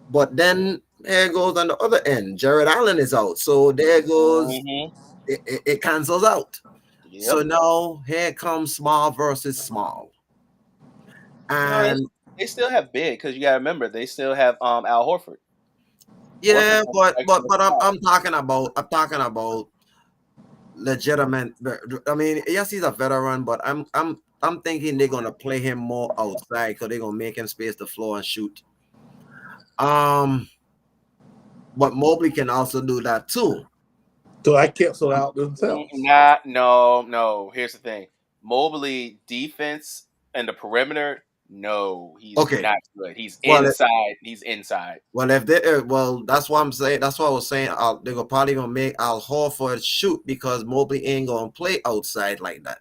But then there goes on the other end. Jared Allen is out. So there goes, it cancels out. Yep. So now here comes small versus small. And no, they still have big because you got to remember they still have Al Horford. yeah, but I'm talking about legitimate. I mean, yes, he's a veteran, but I'm thinking they're gonna play him more outside because they're gonna make him space the floor and shoot. But Mobley can also do that too. So I cancel out themselves. No. Here's the thing: Mobley defense and the perimeter. No, he's not good. He's inside. He's inside. Well, if they that's what I'm saying. That's what I was saying. They're probably gonna make Al Horford shoot because Mobley ain't gonna play outside like that.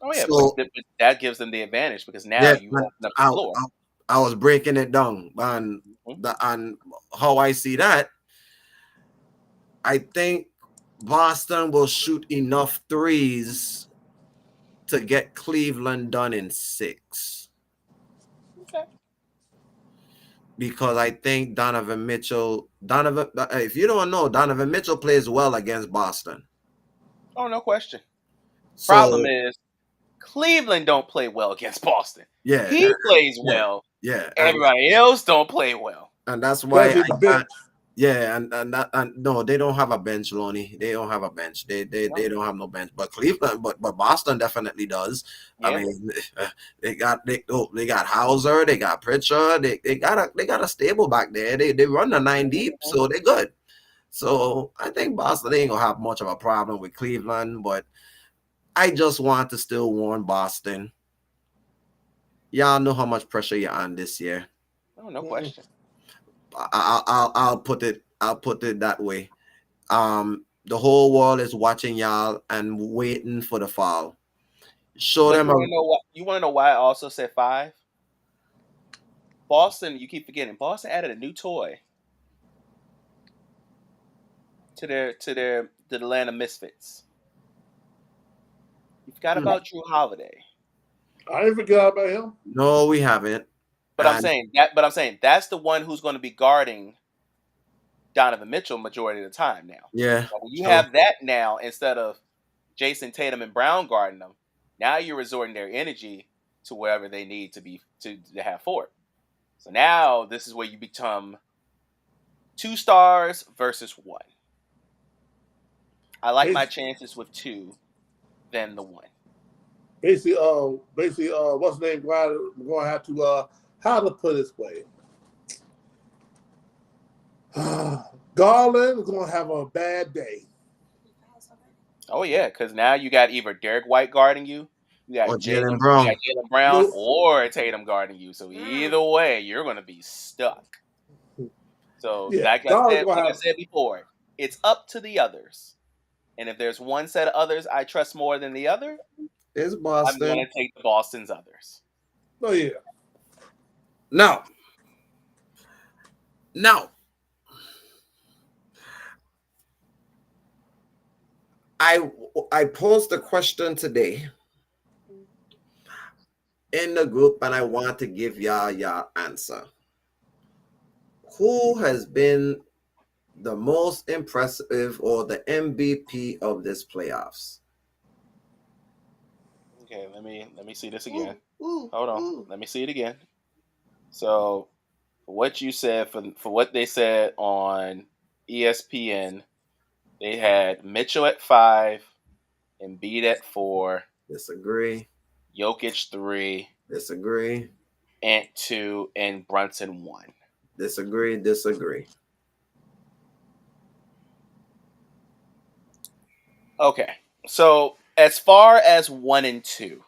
Oh yeah, so, but that gives them the advantage because now you open up the floor. I was breaking it down on how I see that. I think Boston will shoot enough threes to get Cleveland done in 6. Okay. Because I think Donovan Mitchell, if you don't know, Donovan Mitchell plays well against Boston. Oh, no question. Problem is, Cleveland don't play well against Boston. Yeah. He plays well. Yeah. Everybody else don't play well. And that's why and no, they don't have a bench, Lonnie. They don't have a bench. They don't have no bench. But Cleveland, but Boston definitely does. Yeah. I mean, they got Hauser, they got Pritchard, they got a stable back there. They run the 9 deep, so they're good. So I think Boston ain't gonna have much of a problem with Cleveland, but I just want to still warn Boston. Y'all know how much pressure you're on this year. Oh, no question. I'll put it that way. The whole world is watching y'all and waiting for the fall. Show them. You want to know why I also said 5? Boston, you keep forgetting. Boston added a new toy to the Atlanta Misfits. You forgot about Drew Holiday. I didn't forget about him. No, we haven't. But I'm saying that's the one who's going to be guarding Donovan Mitchell majority of the time now. Yeah. So when you have that now instead of Jason Tatum and Brown guarding them, now you're resorting their energy to wherever they need to be to have for it. So now this is where you become 2 stars versus 1. I like my chances with 2 than the 1. Basically, what's the name? We're going to have to, how to put it this way. Garland is going to have a bad day. Oh, yeah, because now you got either Derek White guarding you, you got Jalen Brown, or Tatum guarding you. So either way, you're going to be stuck. So like I said before, it's up to the others. And if there's one set of others I trust more than the other, it's Boston. I'm going to take the Boston's others. Oh, yeah. Now, I posed a question today in the group, and I want to give y'all your answer. Who has been the most impressive or the MVP of this playoffs? Okay, let me see this again. Hold on. Let me see it again. So, for what you said, for what they said on ESPN, they had Mitchell at 5, Embiid at 4. Disagree. Jokic 3. Disagree. Ant 2 and Brunson 1. Disagree. Okay, so as far as 1 and 2,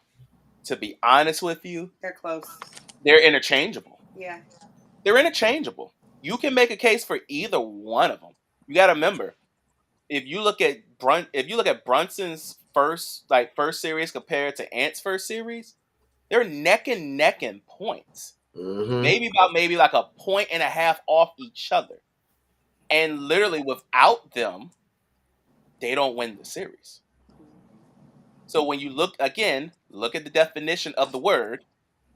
to be honest with you, they're close. They're interchangeable. Yeah, they're interchangeable. You can make a case for either one of them. You got to remember, if you look at Brunson's first series compared to Ant's first series, they're neck and neck in points. Mm-hmm. Maybe like a point and a half off each other, and literally without them, they don't win the series. So when you look at the definition of the word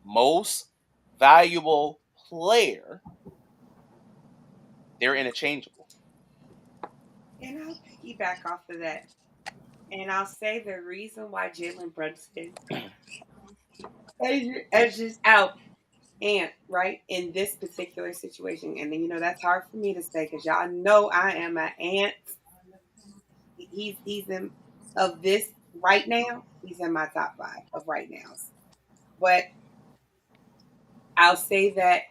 most valuable player. They're interchangeable. And I'll piggyback off of that. And I'll say the reason why Jalen Brunson edges out Ant, right, in this particular situation. And then, that's hard for me to say because y'all know I am an Ant. He's in of this right now. He's in my top 5 of right nows. But I'll say that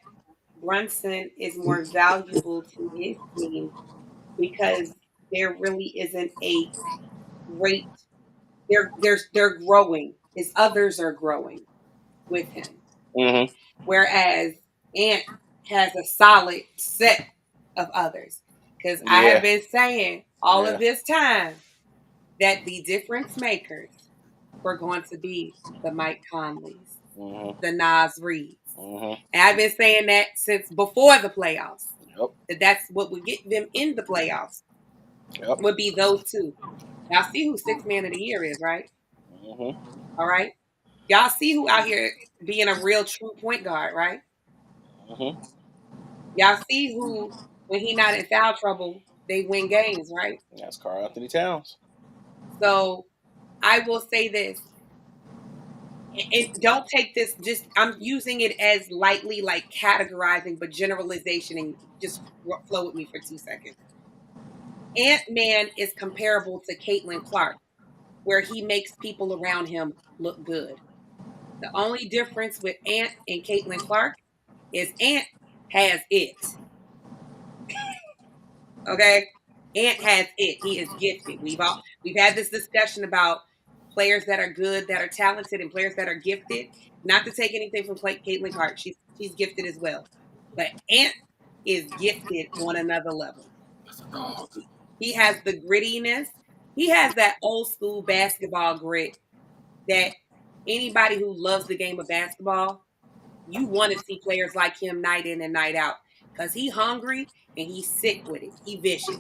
Brunson is more valuable to his team because there really isn't a great. They're growing. His others are growing with him, Mm-hmm. whereas Ant has a solid set of others. Because I have Yeah. been saying all Yeah. of this time that the difference makers were going to be the Mike Conleys, Mm-hmm. the Nas Reeds. Mm-hmm. And I've been saying that since before the playoffs. Yep. That's what would get them in the playoffs. Yep. Would be those two. Y'all see who 6th man of the year is, right? Mm-hmm. All right. Y'all see who out here being a real true point guard, right? Mm-hmm. Y'all see who, when he not in foul trouble, they win games, right? That's Karl Anthony Towns. So I will say this. And don't take this, just I'm using it as lightly like categorizing, but generalization, and just flow with me for 2 seconds. Ant-Man is comparable to Caitlin Clark, where he makes people around him look good. The only difference with Ant and Caitlin Clark is Ant has it. Okay? Ant has it. He is gifted. We've had this discussion about players that are good, that are talented, and players that are gifted. Not to take anything from Caitlin Clark. She's gifted as well. But Ant is gifted on another level. He has the grittiness. He has that old school basketball grit that anybody who loves the game of basketball, you want to see players like him night in and night out because he hungry and he's sick with it. He vicious.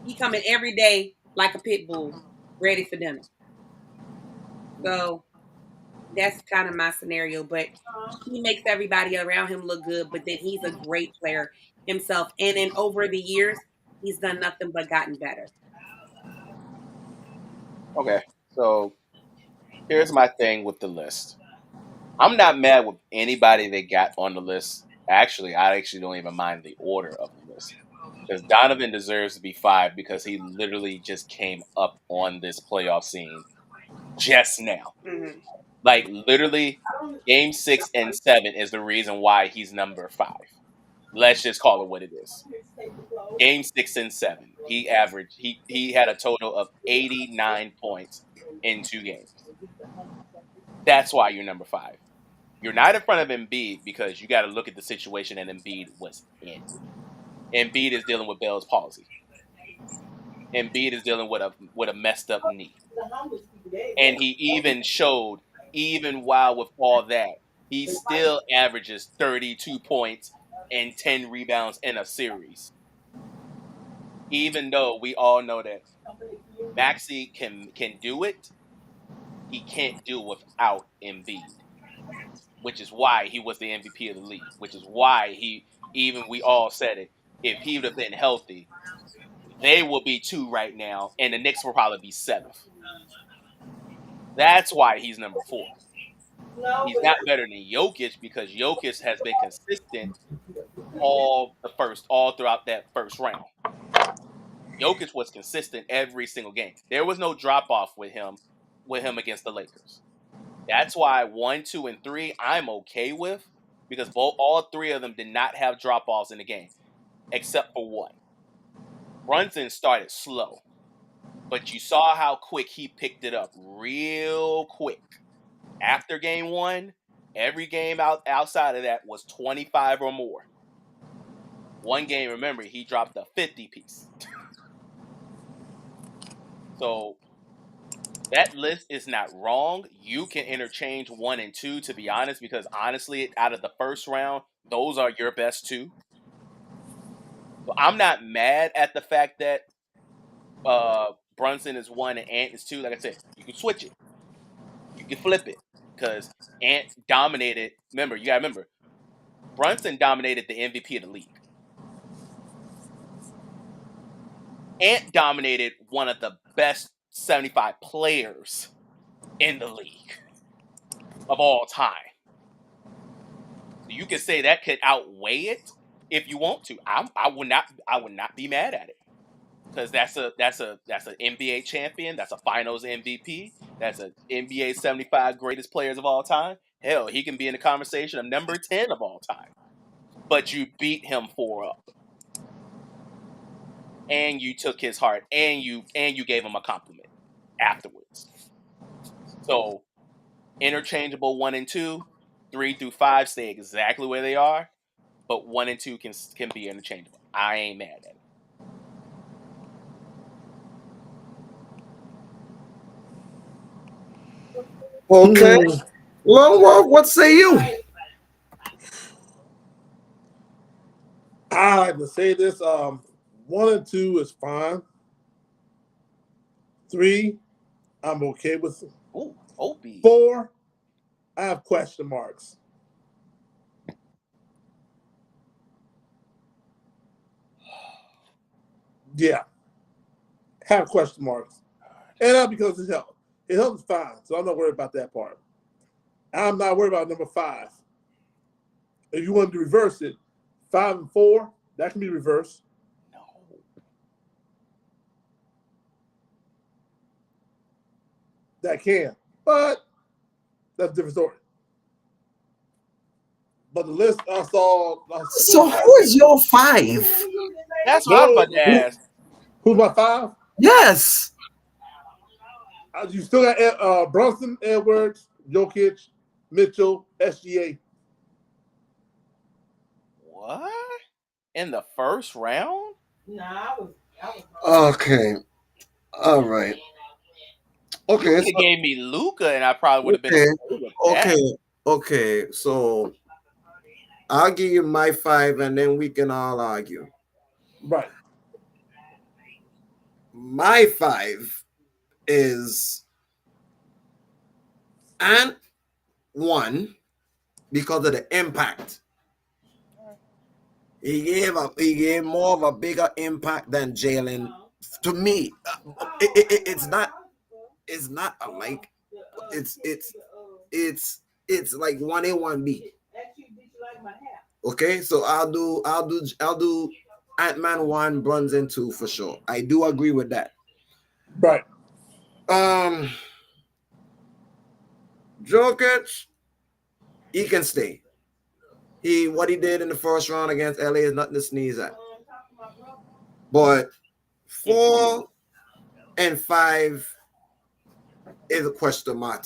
He coming every day like a pit bull, ready for dinner. So that's kind of my scenario. But he makes everybody around him look good. But then he's a great player himself, and in over the years, he's done nothing but gotten better. Okay. So here's my thing with the list. I'm not mad with anybody they got on the list. Actually, I actually don't even mind the order of the list. Because Donovan deserves to be 5 because he literally just came up on this playoff scene just now. Mm-hmm. Like, literally, game 6 and 7 is the reason why he's number 5. Let's just call it what it is. Game 6 and 7, he averaged, he had a total of 89 points in 2 games. That's why you're number 5. You're not in front of Embiid because you got to look at the situation that Embiid was in. Embiid is dealing with Bell's palsy. Embiid is dealing with a messed up knee, and he even showed, even while with all that, he still averages 32 points and 10 rebounds in a series. Even though we all know that Maxey can do it, he can't do it without Embiid, which is why he was the MVP of the league. Which is why we all said it. If he would have been healthy, they will be 2 right now, and the Knicks will probably be 7th. That's why he's number 4. He's not better than Jokic because Jokic has been consistent all throughout that first round. Jokic was consistent every single game. There was no drop off with him against the Lakers. That's why 1, 2, and 3 I'm okay with because all 3 of them did not have drop offs in the game, except for one. Brunson started slow, but you saw how quick he picked it up real quick. After game 1, every game outside of that was 25 or more. One game, remember, he dropped a 50 piece. So that list is not wrong. You can interchange 1 and 2, to be honest, because honestly, out of the first round, those are your best 2. So I'm not mad at the fact that Brunson is 1 and Ant is 2. Like I said, you can switch it. You can flip it. Because Ant dominated. Remember, you got to remember, Brunson dominated the MVP of the league. Ant dominated one of the best 75 players in the league of all time. So you can say that could outweigh it if you want to. I would not be mad at it. Because that's an NBA champion, that's a Finals MVP, that's an NBA 75 greatest players of all time. Hell, he can be in the conversation of number 10 of all time. But you beat him 4-up, and you took his heart, and you gave him a compliment afterwards. So interchangeable 1 and 2, 3 through 5 stay exactly where they are, but 1 and 2 can be interchangeable. I ain't mad at it. Okay. Well, what say you? I like to say this. 1 and 2 is fine. 3, I'm okay with. Ooh, Opie. 4, I have question marks. Yeah, have question marks, and not because it's health. It helps fine, so I'm not worried about that part. I'm not worried about number 5. If you want to reverse it, 5 and 4, that can be reversed. No. That can, but that's a different story. But the list I saw. So who is your 5? That's what I was about to ask. Who's my 5? Yes. You still got Brunson, Edwards, Jokic, Mitchell, SGA. What? In the first round? Okay. All right. Okay. You could have gave me Luka, and I probably would have been okay with that. Okay. So I'll give you my 5, and then we can all argue. Right. My 5 is Ant 1 because of the impact. He gave more of a bigger impact than Jalen. To me, it's not alike. It's like 1A, 1B. Okay, so I'll do Ant-Man 1, Brunson 2 for sure. I do agree with that. Right. Jokic, he can stay. What he did in the first round against LA is nothing to sneeze at. But 4 and 5 is a question mark.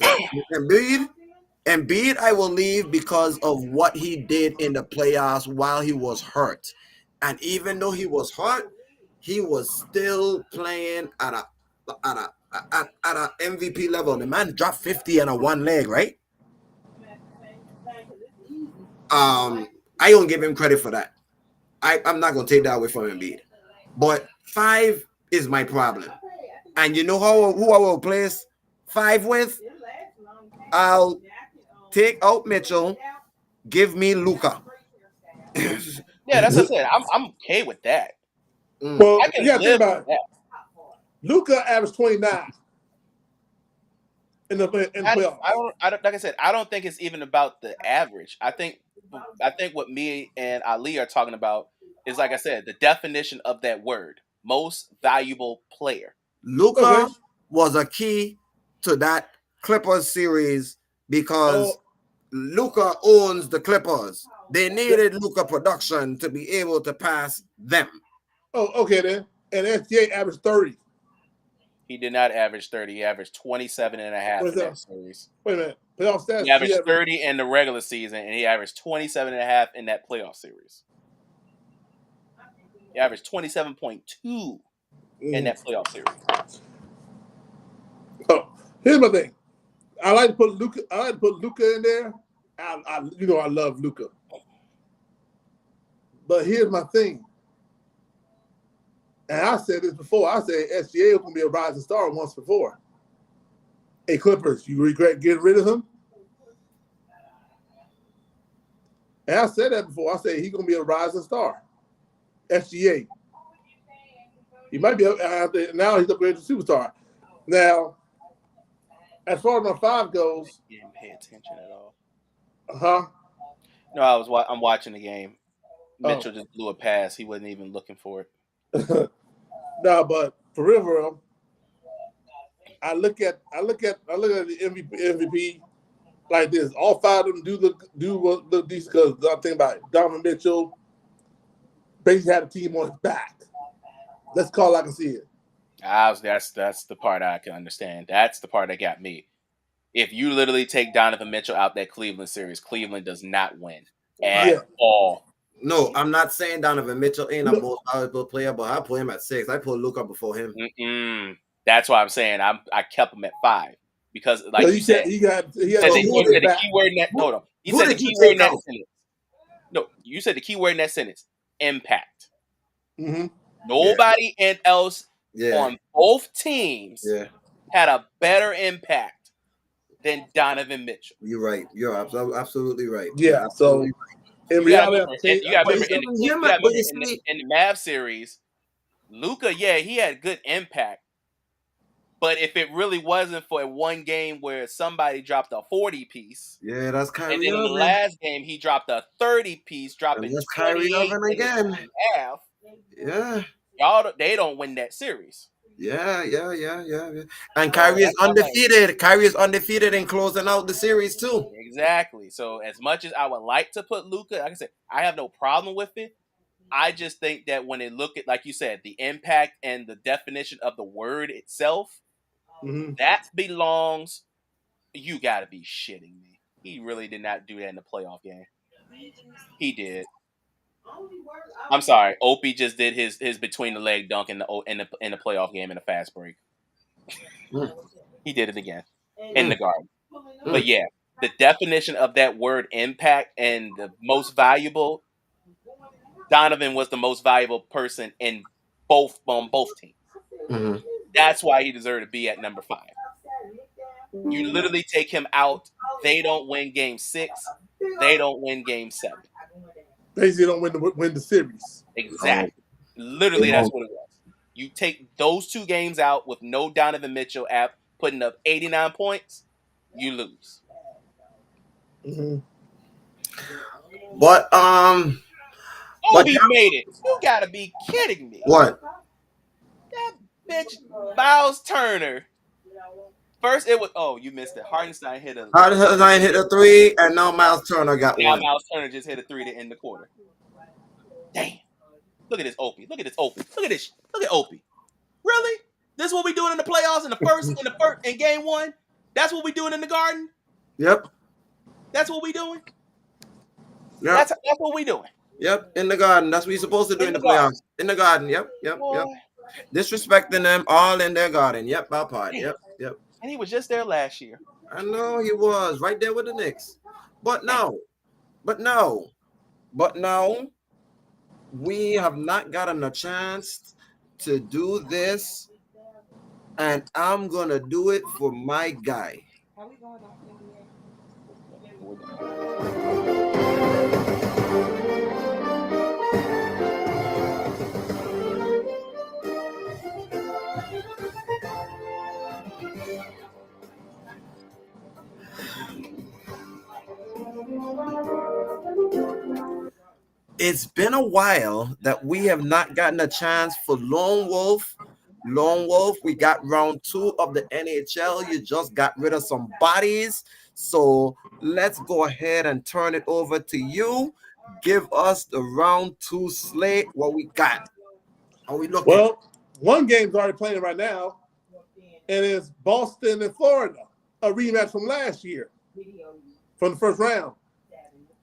Embiid, I will leave because of what he did in the playoffs while he was hurt. And even though he was hurt, he was still playing at a MVP level. The man dropped 50 on a one leg, right? I don't give him credit for that. I'm not gonna take that away from Embiid. But 5 is my problem. And you know who I will place 5 with? I'll take out Mitchell, give me Luka. Yeah, that's what I said. I'm okay with that. Well, I can you gotta think live about with that. Luka averaged 29 in the playoffs. I don't like I said, I don't think it's even about the average. I think what me and Ali are talking about is, like I said, the definition of that word, most valuable player. Luka was a key to that Clippers series because Luka owns the Clippers. They needed Luka production to be able to pass them. Oh, okay then. And SGA averaged 30. He did not average 30. He averaged 27 and a half in that series. Wait a minute. Playoff stats. He averaged 30 in the regular season, and he averaged 27 and a half in that playoff series. He averaged 27.2 in that playoff series. Oh, here's my thing. I like to put Luka in there. I love Luka. But here's my thing. And I said this before. I said SGA was going to be a rising star once before. Hey, Clippers, you regret getting rid of him? And I said that before. I said he's going to be a rising star. SGA. He might be now. He's upgraded to superstar. Now, as far as my 5 goes, He didn't pay attention at all. No, I'm watching the game. Mitchell just blew a pass. He wasn't even looking for it. No, but for real, I look at the MVP like this. All 5 of them do decent because I'm thinking about it. Donovan Mitchell basically had a team on his back. That's all I can see it. That's the part I can understand. That's the part that got me. If you literally take Donovan Mitchell out that Cleveland series, Cleveland does not win at all. No, I'm not saying Donovan Mitchell ain't a most valuable player, but I put him at 6. I put Luka before him. That's why I'm saying I kept him at 5 because, like you said, he said the keyword in that. Hold on, he said the keyword in that sentence. No, you said the keyword in that sentence: impact. Mm-hmm. Nobody else on both teams had a better impact than Donovan Mitchell. You're right. You're absolutely right. Yeah. Absolutely so in reality, you got to remember in the Mavs series, Luka, he had good impact. But if it really wasn't for one game where somebody dropped a 40-piece, that's Kyrie. And then in the last game he dropped a 30-piece, dropping 28 again. Half. Yeah. Y'all, they don't win that series. Yeah. And Kyrie is undefeated. Kyrie is undefeated in closing out the series too. Exactly. So as much as I would like to put Luka, like I said, I have no problem with it. I just think that when they look at, like you said, the impact and the definition of the word itself, that belongs. You got to be shitting me. He really did not do that in the playoff game. He did. I'm sorry. Opie just did his between the leg dunk in the playoff game in a fast break. He did it again in the Garden. But yeah, the definition of that word impact and the most valuable. Donovan was the most valuable person on both teams. That's why he deserved to be at number 5. You literally take him out, they don't win game 6, they don't win game 7. Basically, don't win the series. Exactly. Literally, that's what it was. You take those 2 games out with no Donovan Mitchell putting up 89 points, you lose. But he made it. You gotta be kidding me. What? That bitch Miles Turner. First, it was you missed it. Hartenstein hit a 3, and now Miles Turner got one. Now Miles Turner just hit a 3 to end the quarter. Damn! Look at this Opie. Look at this. Look at Opie. Really? This is what we doing in the playoffs in game 1? That's what we doing in the Garden? Yep. That's what we doing? Yep. That's what we doing. Yep, in the Garden. That's what you're supposed to do in the playoffs. In the Garden. Yep. Disrespecting them all in their Garden. Yep, my part. Yep. And he was just there last year. I know he was right there with the Knicks. But no, we have not gotten a chance to do this, and I'm gonna do it for my guy. It's been a while that we have not gotten a chance for Lone Wolf. We got round 2 of the NHL. You just got rid of some bodies. So let's go ahead and turn it over to you. Give us the round 2 slate. What we got? How we looking? Well, one game's already playing right now, and it's Boston and Florida, a rematch from last year, from the first round.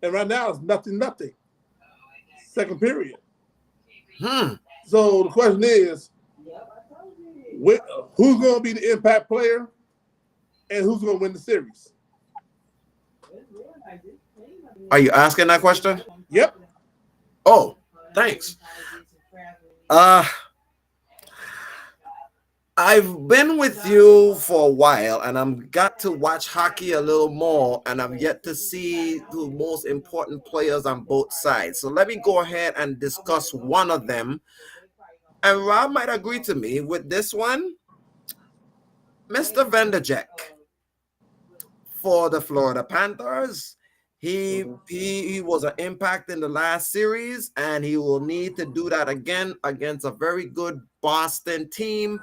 And right now it's nothing. Second period. So the question is, who's going to be the impact player and who's going to win the series? Are you asking that question? Yep. Oh, thanks. I've been with you for a while, and I've got to watch hockey a little more, and I've yet to see the most important players on both sides. So let me go ahead and discuss one of them. And Rob might agree to me with this one. Mr. Vanderjagt for the Florida Panthers. He was an impact in the last series, and he will need to do that again against a very good Boston team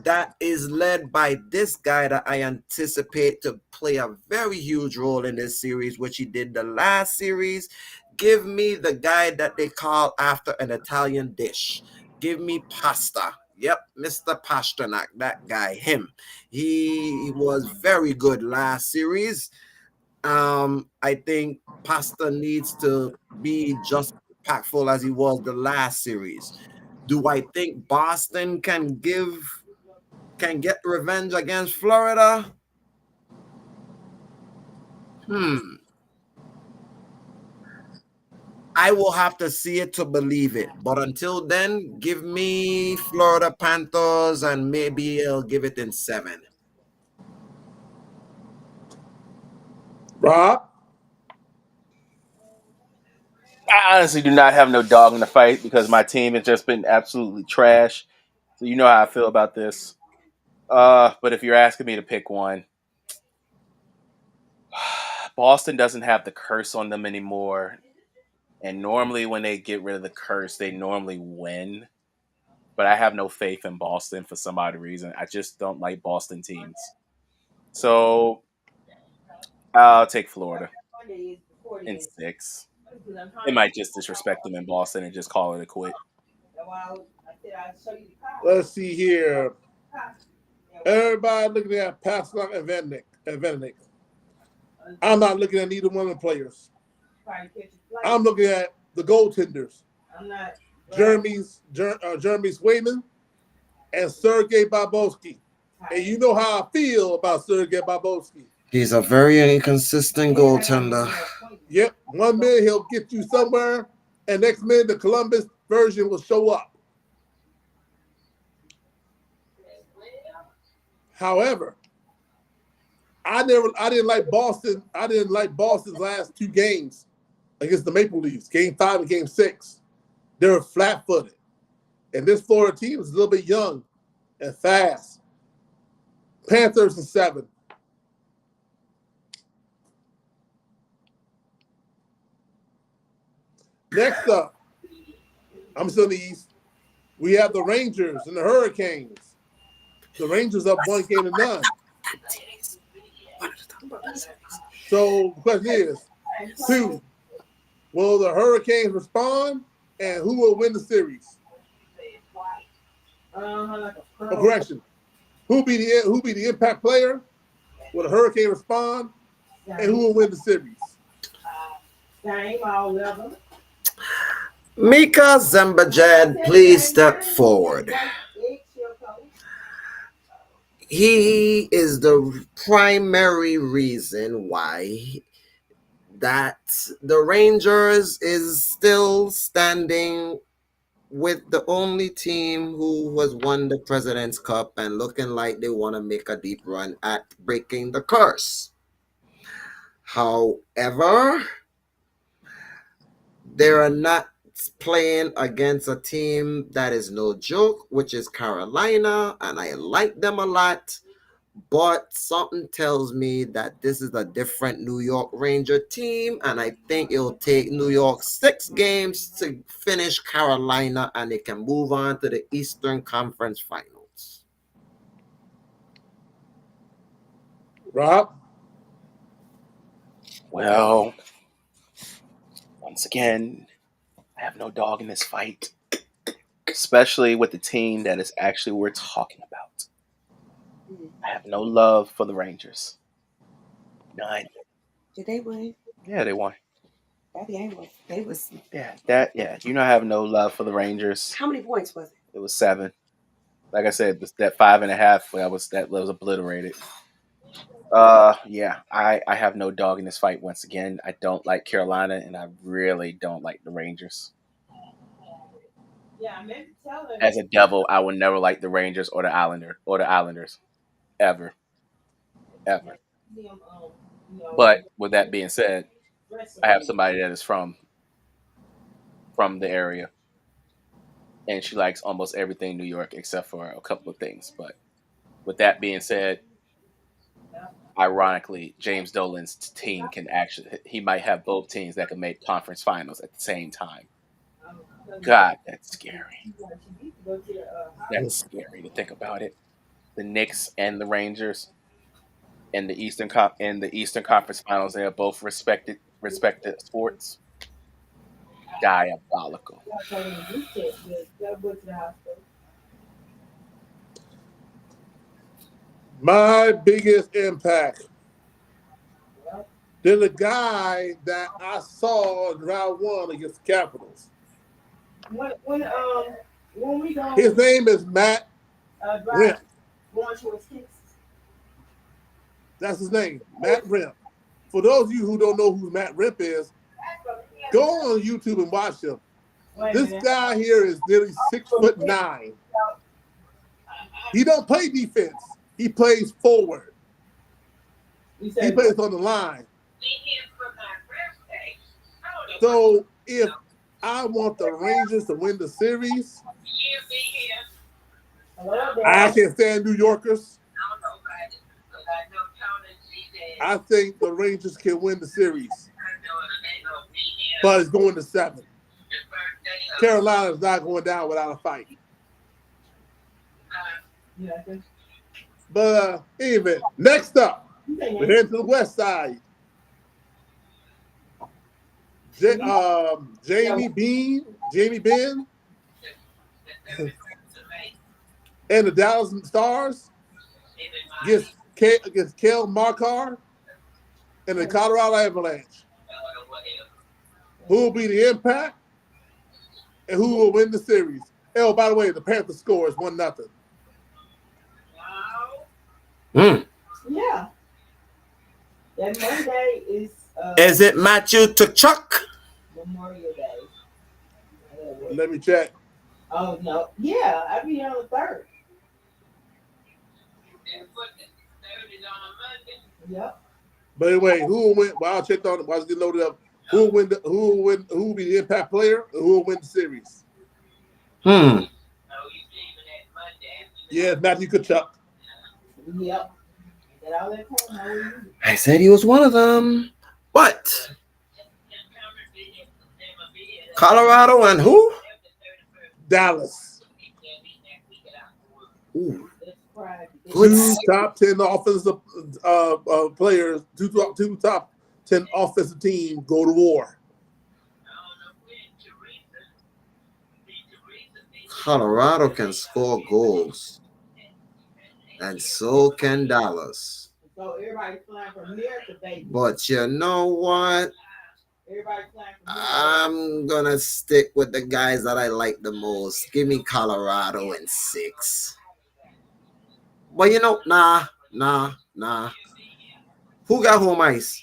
that is led by this guy that I anticipate to play a very huge role in this series, which he did the last series. Give me the guy that they call after an Italian dish. Give me pasta. Yep, Mr. Pasternak, that guy, him. He was very good last series. I think Pasta needs to be just impactful as he was the last series. Do I think Boston can get revenge against Florida? I will have to see it to believe it. But until then, give me Florida Panthers, and maybe I'll give it in 7. Rob? I honestly do not have no dog in the fight because my team has just been absolutely trash. So you know how I feel about this. But if you're asking me to pick one, Boston doesn't have the curse on them anymore. And normally when they get rid of the curse, they normally win. But I have no faith in Boston for some odd reason. I just don't like Boston teams. So I'll take Florida in 6. They might just disrespect them in Boston and just call it a quit. Let's see here. Everybody looking at Pasternak and Vanek. I'm not looking at neither one of the players. I'm looking at the goaltenders. Jeremy Swayman and Sergei Bobrovsky. And you know how I feel about Sergei Bobrovsky. He's a very inconsistent goaltender. Yep. 1 minute he'll get you somewhere, and next minute the Columbus version will show up. However, I didn't like Boston. I didn't like Boston's last 2 games against the Maple Leafs, Game 5 and Game 6. They were flat-footed. And this Florida team is a little bit young and fast. Panthers in 7. Next up, I'm still in the East. We have the Rangers and the Hurricanes. The Rangers up 1-0. So the question is, 2, will the Hurricanes respond, and who will win the series? Aggression. Who be the impact player? Will the Hurricane respond, and who will win the series? Mika Zibanejad, please step forward. He is the primary reason why that the Rangers is still standing with the only team who has won the President's Cup and looking like they want to make a deep run at breaking the curse. However, they are not playing against a team that is no joke, which is Carolina, and I like them a lot. But something tells me that this is a different New York Ranger team, and I think it'll take New York 6 games to finish Carolina, and they can move on to the Eastern Conference Finals. Rob? Well, once again, I have no dog in this fight, especially with the team that is actually we're talking about. I have no love for the Rangers. None. Did they win? Yeah, they won. That game was. They was. Yeah. You know, I have no love for the Rangers. How many points was it? It was 7. Like I said, that 5.5 that was obliterated. Yeah, I have no dog in this fight. Once again, I don't like Carolina, and I really don't like the Rangers. As a devil, I would never like the Rangers or the Islanders, ever. But with that being said, I have somebody that is from the area. and she likes almost everything New York except for a couple of things. But with that being said, ironically, James Dolan's team he might have both teams that can make conference finals at the same time. God, that's scary. That's scary to think about it. The Knicks and the Rangers in the Eastern Conference Finals, they are both respected sports. Diabolical. My biggest impact. There's a guy that I saw in round one against the Capitals. When we go, his name is Matt Rimp. That's his name, Matt Rimp. For those of you who don't know who Matt Rimp is, go on YouTube and watch him. This guy here is nearly 6'9". He don't play defense. He plays forward. He plays on the line. So if I want the Rangers to win the series, I can't stand New Yorkers. I think the Rangers can win the series, but it's going to 7. Carolina's not going down without a fight. But anyway, next up, we're heading to the west side. Jamie Benn, and the Dallas Stars against Kel Markar and the Colorado Avalanche. Who will be the impact and who will win the series? Oh, by the way, the Panthers score is 1-0. Yeah. That Monday is. Is it Matthew Tkachuk? Memorial Day. Let me check. Oh no! Yeah, I'll be on the 3rd. Yep. But anyway, who will win? Well, I'll check on it. While it's getting loaded up. Who will be the impact player? And who will win the series? Yeah, Matthew Tkachuk. Yep. I said he was one of them. What? Colorado and who? Dallas. Ooh. Two top 10 offensive players, two top 10 offensive teams go to war. Colorado can score goals, and so can Dallas. So everybody's flying from here to Vegas. But you know what? I'm gonna stick with the guys that I like the most. Give me Colorado in 6. But you know, nah. Who got home ice?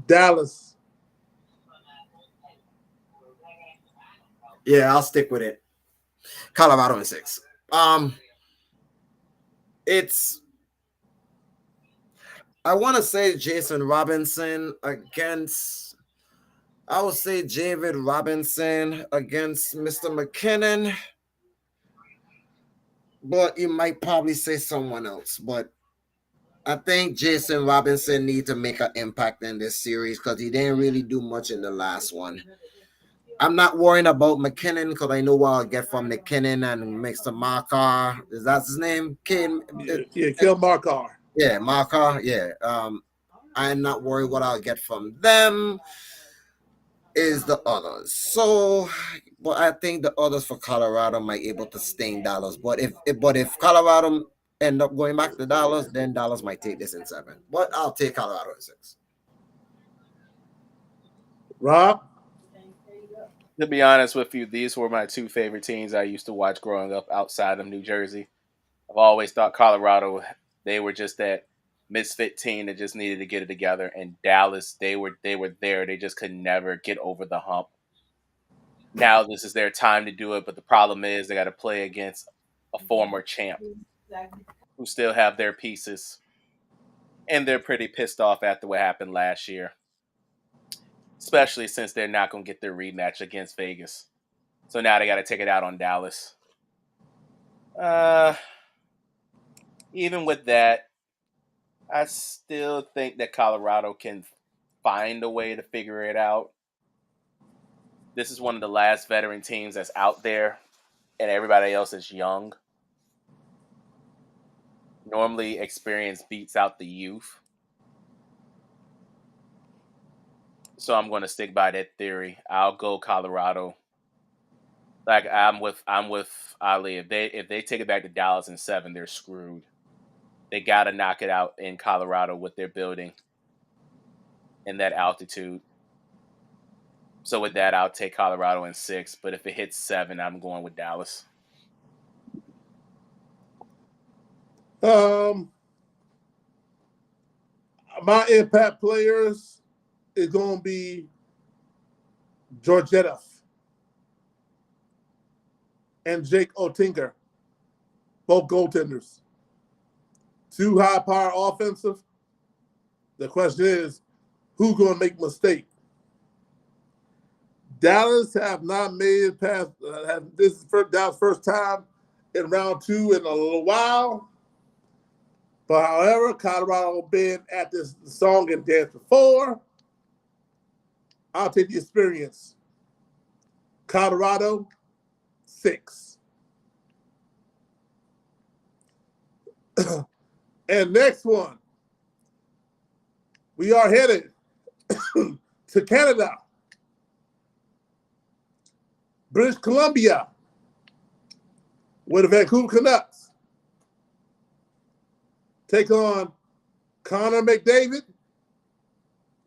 Dallas. Yeah, I'll stick with it. Colorado in 6. I want to say Jason Robinson against. I would say David Robinson against Mr. McKinnon. But you might probably say someone else. But I think Jason Robinson needs to make an impact in this series because he didn't really do much in the last one. I'm not worrying about McKinnon because I know what I'll get from McKinnon and Mr. Markar. Is that his name? Kel Markar. Yeah, Markar. Yeah. I'm not worried what I'll get from them. Is the others. So, but I think the others for Colorado might able to sting Dallas. But if Colorado end up going back to Dallas, then Dallas might take this in 7. But I'll take Colorado in 6. Rob? To be honest with you, these were my 2 favorite teams I used to watch growing up outside of New Jersey. I've always thought Colorado, they were just that misfit team that just needed to get it together. And Dallas, they were there. They just could never get over the hump. Now this is their time to do it, but the problem is they got to play against a former champ who still have their pieces. And they're pretty pissed off after what happened last year. Especially since they're not going to get their rematch against Vegas. So now they got to take it out on Dallas. Even with that, I still think that Colorado can find a way to figure it out. This is one of the last veteran teams that's out there, and everybody else is young. Normally, experience beats out the youth. So I'm going to stick by that theory. I'll go Colorado. Like I'm with Ali. If they take it back to Dallas in 7, they're screwed. They got to knock it out in Colorado with their building and that altitude. So with that, I'll take Colorado in 6. But if it hits 7, I'm going with Dallas. My impact players is going to be Georgiev and Jake Oettinger, both goaltenders. 2 high-power offensive. The question is, who's going to make mistake? Dallas have not made it past. This is Dallas' first time in round 2 in a little while. But however, Colorado been at this song and dance before. I'll take the experience. Colorado, 6. And next one, we are headed to Canada, British Columbia, where the Vancouver Canucks take on Connor McDavid,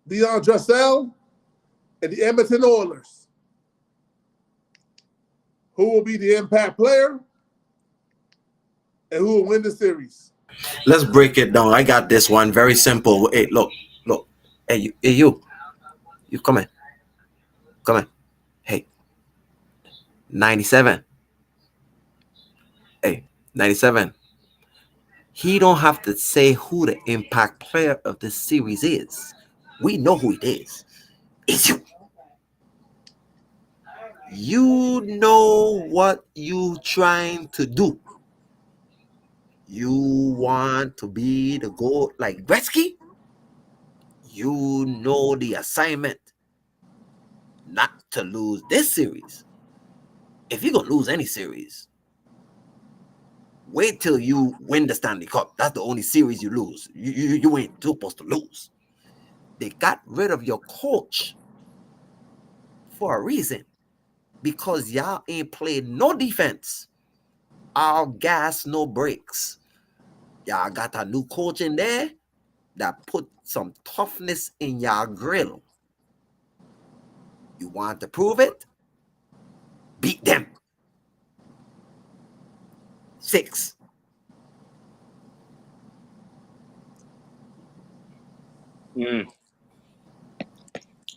Leon Draisaitl, and the Edmonton Oilers. Who will be the impact player and who will win the series? Let's break it down. I got this one very simple. Hey, look. Hey, you come in. Hey, 97. Hey, 97. He don't have to say who the impact player of this series is. We know who it is. It's you. You know what you trying to do. You want to be the goal like Gretzky? You know the assignment. Not to lose this series. If you're going to lose any series, wait till you win the Stanley Cup. That's the only series you lose. You ain't supposed to lose. They got rid of your coach for a reason. Because y'all ain't played no defense. All gas, no brakes. Y'all got a new coach in there that put some toughness in y'all grill. You want to prove it? Beat them. 6.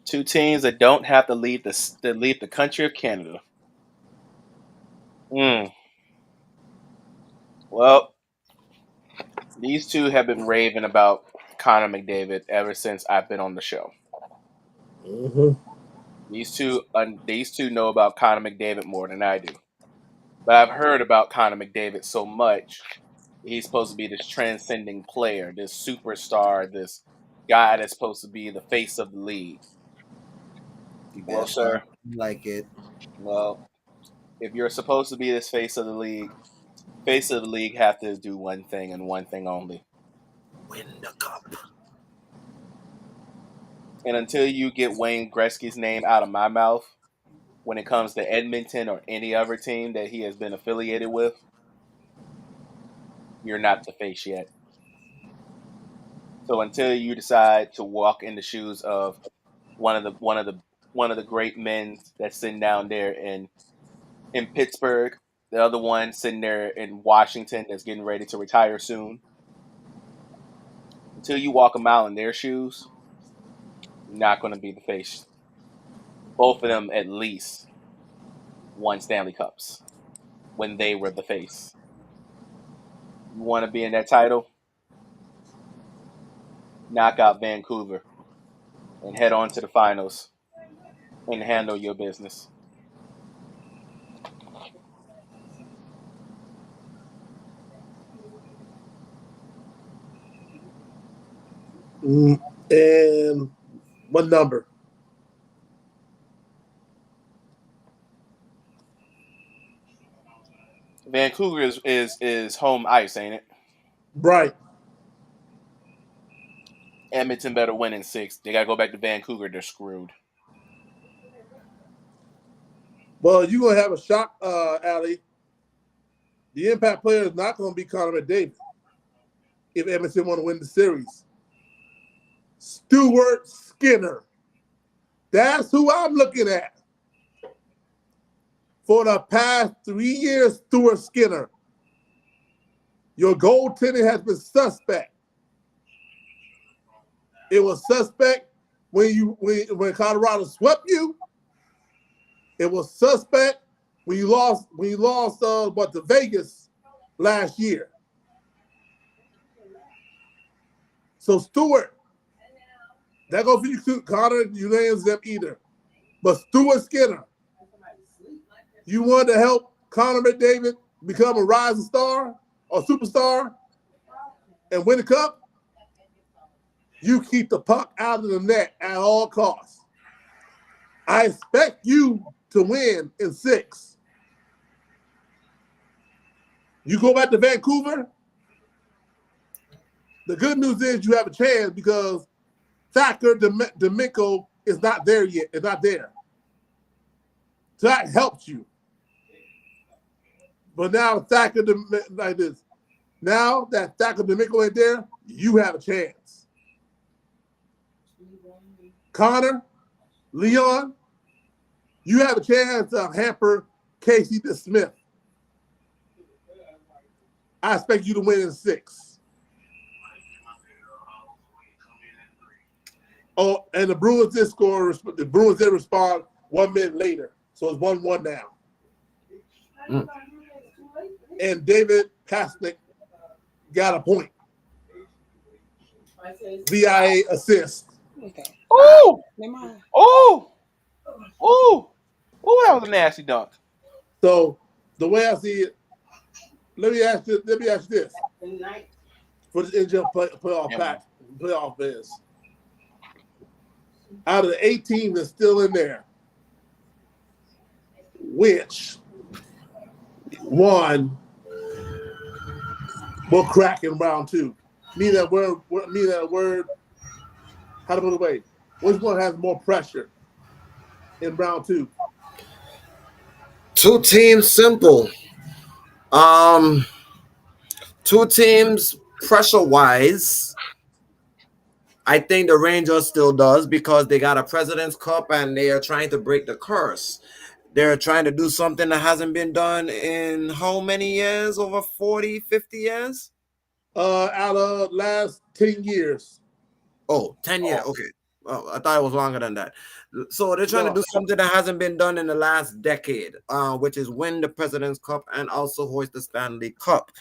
Two teams that don't have to leave the country of Canada. Well, these two have been raving about Connor McDavid ever since I've been on the show. Mm-hmm. These two know about Connor McDavid more than I do. But I've heard about Connor McDavid so much. He's supposed to be this transcending player, this superstar, this guy that's supposed to be the face of the league. You Well, better sir, start like it. well, if you're supposed to be this face of the league have to do one thing and one thing only. Win the cup. And until you get Wayne Gretzky's name out of my mouth when it comes to Edmonton or any other team that he has been affiliated with, you're not the face yet. So until you decide to walk in the shoes of one of the great men that's sitting down there in Pittsburgh, the other one sitting there in Washington that's getting ready to retire soon. Until you walk a mile in their shoes, you're not going to be the face. Both of them at least won Stanley Cups when they were the face. You want to be in that title? Knock out Vancouver and head on to the finals and handle your business. And what number? Vancouver is home ice, ain't it? Right. Edmonton better win in 6. They gotta go back to Vancouver. They're screwed. Well, you're going to have a shock, Allie. The impact player is not going to be Connor McDavid if Edmonton want to win the series. Stuart Skinner. That's who I'm looking at. For the past 3 years, Stuart Skinner. Your goaltending has been suspect. It was suspect when Colorado swept you. It was suspect when you lost to Vegas last year. So Stewart, that goes for you too. Connor, you names them either. But Stuart Skinner, you wanted to help Connor McDavid become a rising star or superstar and win the cup? You keep the puck out of the net at all costs. I expect you to win in 6. You go back to Vancouver. The good news is you have a chance because Thacker D'Amico is not there yet. It's not there. So that helps you. But now Thacker like this. Now that Thacker D'Amico ain't there, you have a chance. Connor, Leon, you have a chance to hamper Casey DeSmith. I expect you to win in 6. Oh, and the Bruins did score. The Bruins did respond 1 minute later. So it's 1-1 now. And David Pastrnak got a point. VIA assist. Okay. Ooh! Never mind. Ooh! Ooh! Ooh, that was a nasty dunk. So the way I see it, let me ask you this. For the NHL playoff is, out of the 8 teams that's still in there, which one will crack in round 2? Mean that word. How to put it away? Which one has more pressure in round 2? 2 teams, simple. 2 teams pressure wise. I think the Rangers still does because they got a President's Cup and they are trying to break the curse. They're trying to do something that hasn't been done in how many years? Over 40, 50 years? Out of last 10 years. Oh, 10 years. Okay. Oh, I thought it was longer than that. So they're trying to do something that hasn't been done in the last decade, which is win the President's Cup and also hoist the Stanley Cup.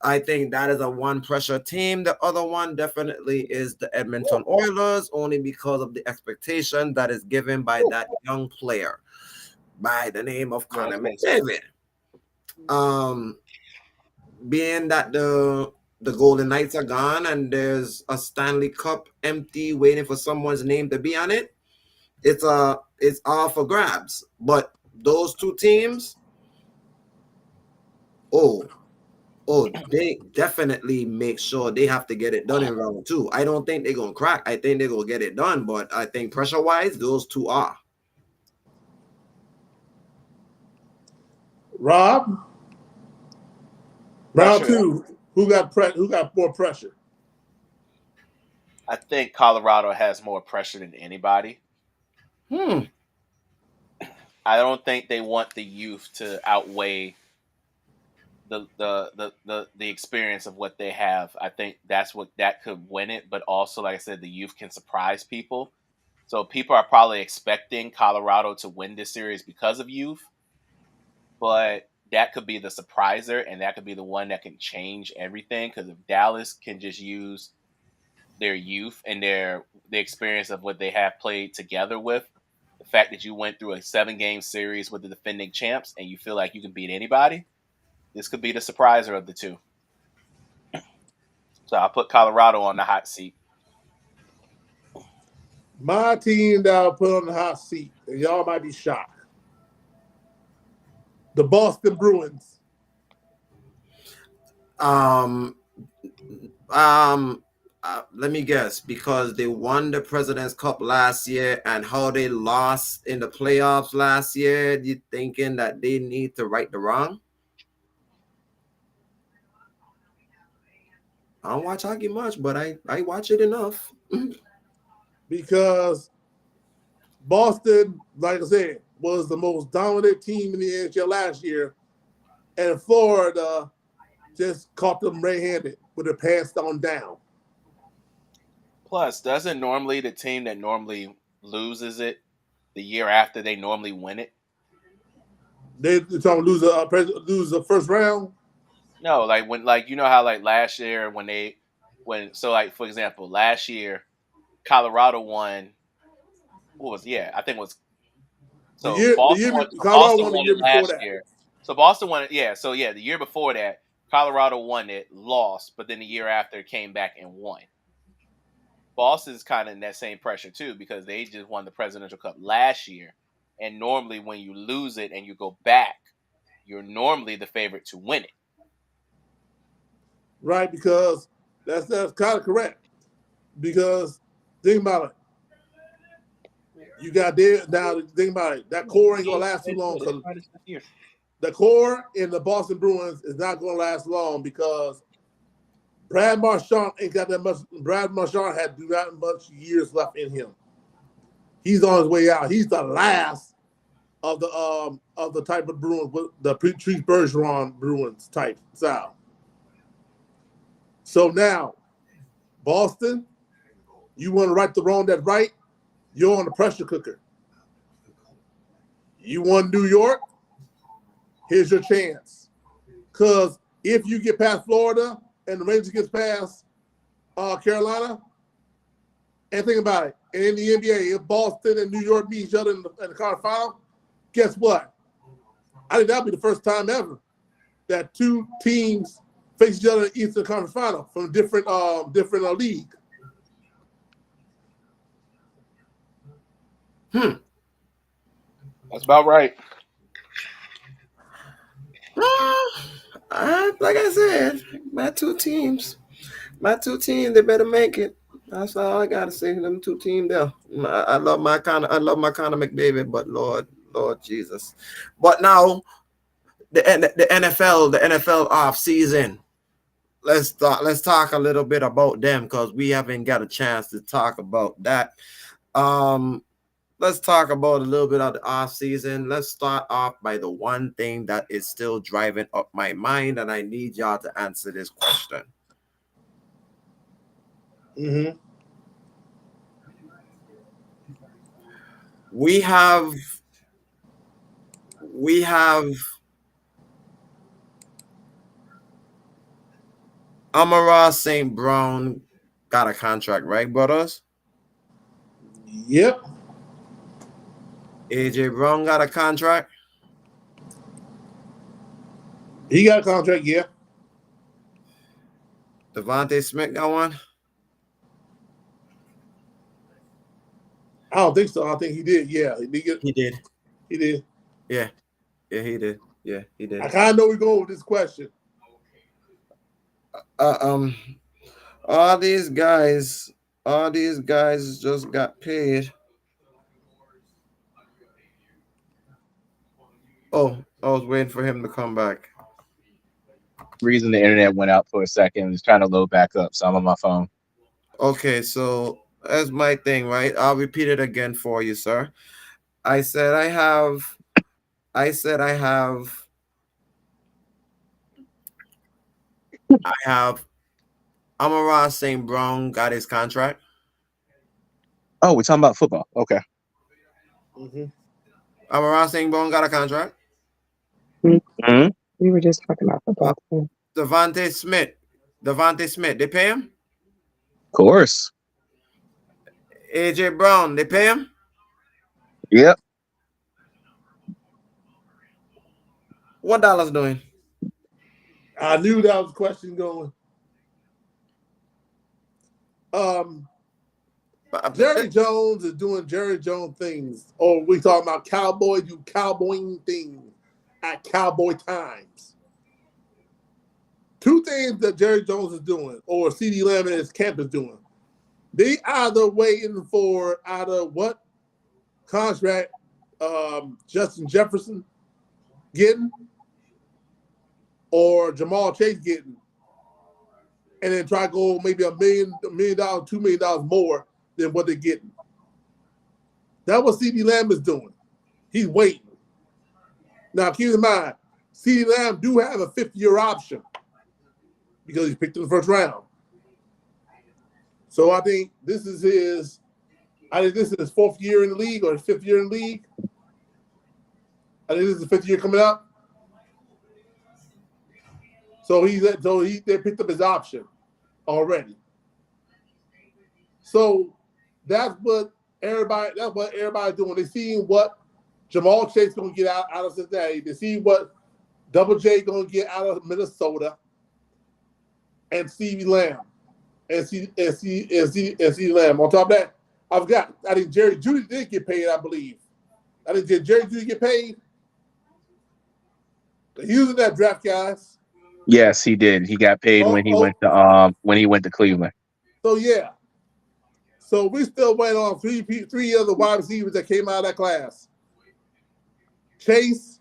I think that is a one pressure team. The other one definitely is the Edmonton Oilers, only because of the expectation that is given by that young player by the name of Connor McDavid. Being that the Golden Knights are gone and there's a Stanley Cup empty waiting for someone's name to be on it, it's all for grabs. But those 2 teams, they definitely make sure they have to get it done in round 2. I don't think they're going to crack. I think they're going to get it done. But I think pressure-wise, those 2 are. Rob? Round 2, who got more pressure? I think Colorado has more pressure than anybody. I don't think they want the youth to outweigh the experience of what they have. I think that could win it, but also, like I said, the youth can surprise people. So people are probably expecting Colorado to win this series because of youth, but that could be the surpriser, and that could be the one that can change everything. Because if Dallas can just use their youth and the experience of what they have played together with, the fact that you went through a 7-game series with the defending champs and you feel like you can beat anybody, this could be the surpriser of the 2. So I'll put Colorado on the hot seat. My team that I'll put on the hot seat, and y'all might be shocked. The Boston Bruins. Let me guess, because they won the President's Cup last year and how they lost in the playoffs last year, you thinking that they need to right the wrong? I don't watch hockey much, but I watch it enough. Because Boston, like I said, was the most dominant team in the NHL last year, and Florida just caught them red-handed with their pants down. Plus, doesn't normally the team that normally loses it the year after they normally win it? They're trying to lose the first round. No, like when, like you know how like last year so like for example, last year Colorado won. What was I think it was so Colorado Boston won the won year it before last that. year. So Boston won it, so the year before that, Colorado won it, lost, but then the year after came back and won. Boston's kind of in that same pressure too because they just won the Presidential Cup last year, and normally when you lose it and you go back, you're normally the favorite to win it. Right, because that's kind of correct. Because think about it. You got there now. Think about it. That core ain't gonna last too long because the core in the Boston Bruins is not gonna last long because Brad Marchand ain't got that much. Brad Marchand had not much years left in him. He's on his way out. He's the last of the type of Bruins, the Patrice Bergeron Bruins type style. So now, Boston, you want to right the wrong that's right, you're on the pressure cooker. You want New York, here's your chance. Because if you get past Florida and the Rangers gets past Carolina, and think about it, and in the NBA, if Boston and New York meet each other in the conference final, guess what? I think that'll be the first time ever that two teams face each other in the Eastern Conference Final from different league. That's about right. Like I said, my two teams, they better make it. That's all I gotta say. Them two teams there. I love my Connor McDavid, but Lord Jesus. But now the NFL off season. Let's talk a little bit about them because we haven't got a chance to talk about that. Let's talk about a little bit of the off season. Let's start off by the one thing that is still driving up my mind, and I need y'all to answer this question. Mm-hmm. We have Amara St. Brown got a contract, right, brothers? Yep. AJ Brown got a contract. He got a contract, yeah. Devontae Smith got one. I don't think so. I think he did. Yeah, He did. He did. Yeah, he did. Yeah, he did. I kind of know we're going with this question. All these guys just got paid. Oh, I was waiting for him to come back. Reason the internet went out for a second. It's trying to load back up, so I'm on my phone. Okay, so that's my thing, right? I'll repeat it again for you, sir. I said I have Amara St. Brown got his contract. Oh, we're talking about football. Okay. Mm-hmm. Amara St. Brown got a contract. Mm-hmm. We were just talking about football. Devontae Smith, they pay him? Of course. AJ Brown, they pay him? Yep. What Dallas doing? I knew that was the question going. Jerry Jones is doing Jerry Jones things, or we talking about cowboys do cowboying things at cowboy times. Two things that Jerry Jones is doing, or CD Lamb and his camp is doing. They either waiting for either what contract Justin Jefferson getting or Jamal Chase getting, and then try to go maybe $1 million, $2 million more than what they're getting. That's what CD Lamb is doing. He's waiting. Now, keep in mind, CD Lamb do have a 5th-year option because he's picked in the first round. So I think this is his 4th year in the league or his 5th year in the league. I think this is the 5th year coming up. So they picked up his option already. So that's what everybody's doing. They see what Jamal Chase is going to get out of Cincinnati. They see what Double J going to get out of Minnesota, and Stevie Lamb, and C Lamb. On top of that, I forgot. I think Jerry Jeudy did get paid. I believe. Did Jerry Jeudy get paid? They're using that draft, guys. Yes, he did. He got paid when he went to Cleveland. So yeah. So we still waiting on three other wide receivers that came out of that class. Chase,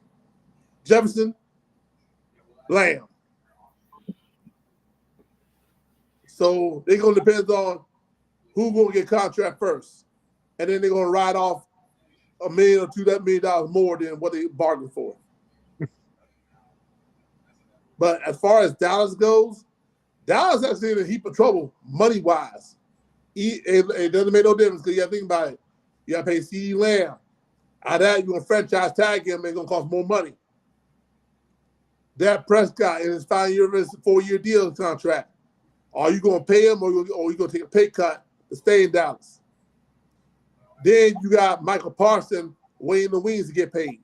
Jefferson, Lamb. So they're going to depend on who's going to get contract first. And then they're going to ride off $1 million or $2 million more than what they bargained for. But as far as Dallas goes, Dallas actually in a heap of trouble money-wise. It doesn't make no difference because you got to think about it. You got to pay CeeDee Lamb. Out of that, you're going to franchise tag him, and it's going to cost more money. Dak Prescott in his 4-year deal contract. Are you going to pay him or are you going to take a pay cut to stay in Dallas? Then you got Michael Parsons waiting in the wings to get paid.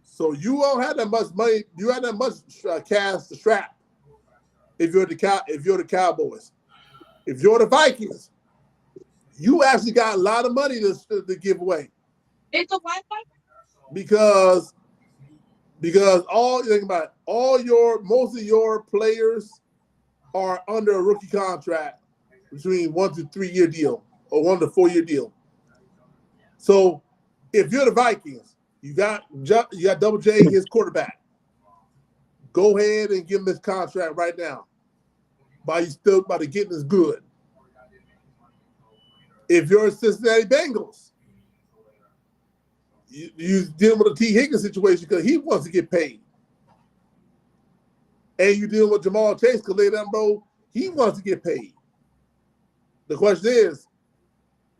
So you won't have that much money. You have that much cash to strap if you're the Cowboys. If you're the Vikings, you actually got a lot of money to give away. It's a Wi-Fi? Because most of your players are under a rookie contract between 1 to 3 year deal or 1 to 4 year deal. So if you're the Vikings, you got Double J, his quarterback. Go ahead and give him his contract right now. By getting his good. If you're Cincinnati Bengals, you dealing with a T. Higgins situation because he wants to get paid. And you dealing with Jamal Chase because he wants to get paid. The question is,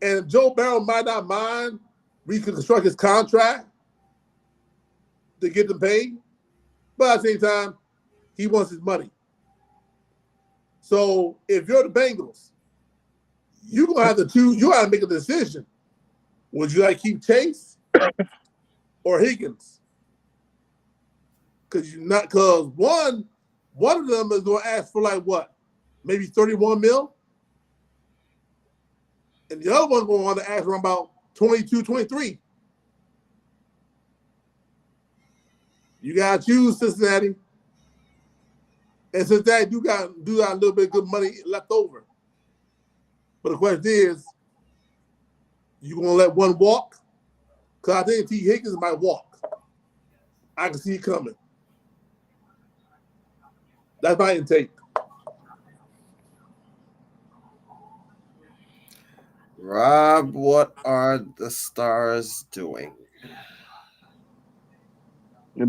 and Joe Barrow might not mind reconstruct his contract to get them paid, but at the same time, he wants his money. So if you're the Bengals, you're gonna have you gotta make a decision. Would you like to keep Chase or Higgins? Because one of them is gonna ask for like what? Maybe 31 mil? And the other one's gonna want to ask for about 22, 23. You gotta choose Cincinnati. And Cincinnati do got a little bit of good money left over. But the question is, you gonna let one walk? Because I think T. Higgins might walk. I can see it coming. That's my intake. Rob, what are the Stars doing?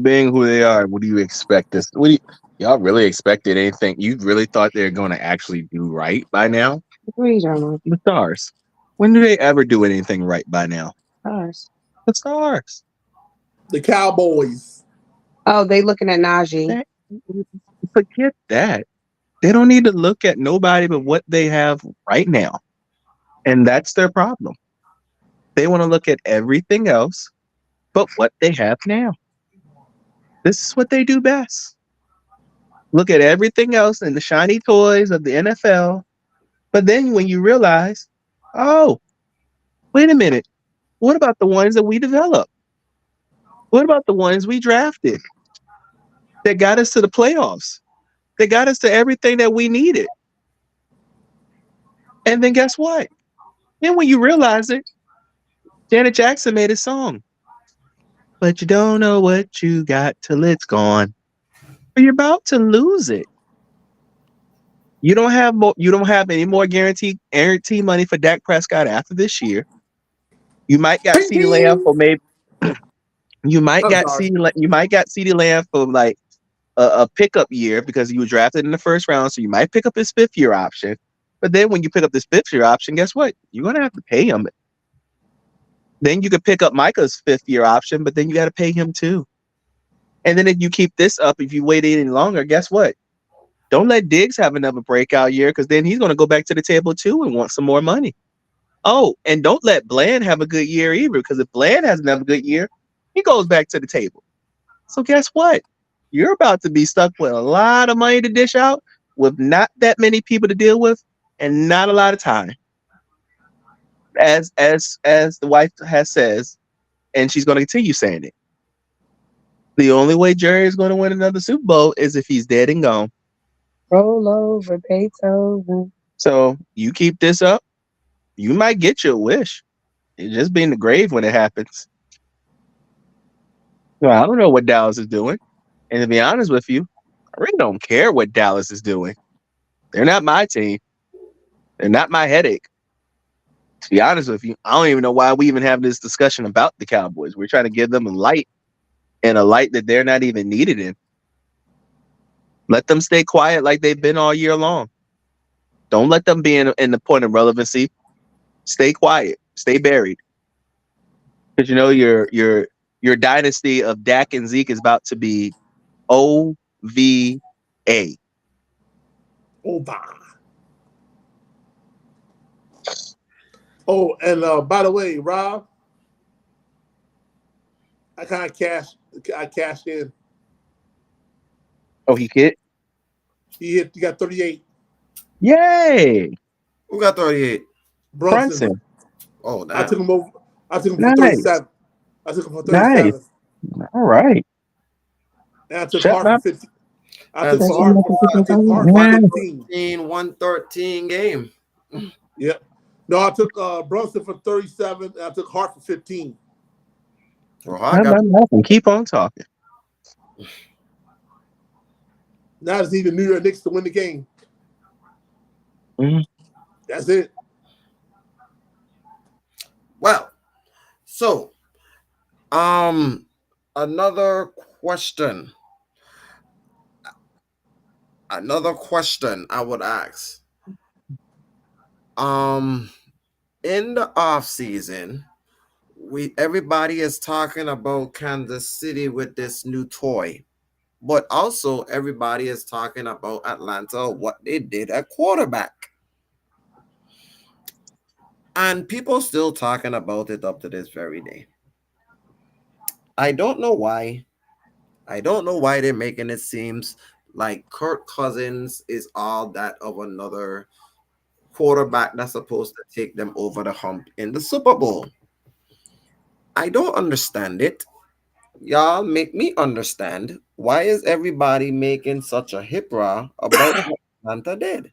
Being who they are, what do you expect y'all really expected anything? You really thought they were going to actually do right by now? What are you talking about? The Stars. When do they ever do anything right by now? Stars. The Stars. The Cowboys. Oh, they looking at Najee. Forget that. They don't need to look at nobody but what they have right now. And that's their problem. They want to look at everything else but what they have now. This is what they do best. Look at everything else and the shiny toys of the NFL, But then when you realize, oh, wait a minute, what about the ones that we developed? What about the ones we drafted that got us to the playoffs? That got us to everything that we needed. And then guess what? Then when you realize it, Janet Jackson made a song. But you don't know what you got till it's gone. But you're about to lose it. You don't have any more guarantee money for Dak Prescott after this year. You might got Ping, CeeDee Lamb ping. for maybe I'm sorry. You might got CeeDee Lamb for like a pickup year because he was drafted in the first round, so you might pick up his 5th-year option. But then when you pick up this 5th-year option, guess what? You're gonna have to pay him. Then you could pick up Micah's 5th-year option, but then you got to pay him too. And then if you keep this up, if you wait any longer, guess what? Don't let Diggs have another breakout year because then he's going to go back to the table too and want some more money. Oh, and don't let Bland have a good year either because if Bland has another good year, he goes back to the table. So guess what? You're about to be stuck with a lot of money to dish out with not that many people to deal with and not a lot of time. As the wife has says, and she's going to continue saying it. The only way Jerry is going to win another Super Bowl is if he's dead and gone. Roll over, Beethoven. So you keep this up, you might get your wish. It just be in the grave when it happens. Well, I don't know what Dallas is doing. And to be honest with you, I really don't care what Dallas is doing. They're not my team. They're not my headache. To be honest with you, I don't even know why we even have this discussion about the Cowboys. We're trying to give them a light that they're not even needed in. Let them stay quiet like they've been all year long. Don't let them be in the point of relevancy. Stay quiet. Stay buried. Because you know your dynasty of Dak and Zeke is about to be OVA. Over. Oh, and by the way, Rob, I cashed in. Oh, he hit? He got 38. Yay! Who got 38? Brunson. Oh, damn. I took him over. I took him for Nice. 37. I took him for 37. Nice. All right. And I took Shut Hart up. for 50. I And took so Hart for 15. 113 game. Yep. No, I took Brunson for 37, and I took Hart for 15. Well, I got Keep on talking. Now I just need the New York Knicks to win the game. Mm-hmm. That's it. Well, so another question. Another question I would ask. In the off season, everybody is talking about Kansas City with this new toy, but also everybody is talking about Atlanta, what they did at quarterback. And people still talking about it up to this very day. I don't know why. I don't know why they're making it seems like Kirk Cousins is all that of another quarterback that's supposed to take them over the hump in the Super Bowl. I don't understand it. Y'all make me understand. Why is everybody making such a hip-rah about what Atlanta did?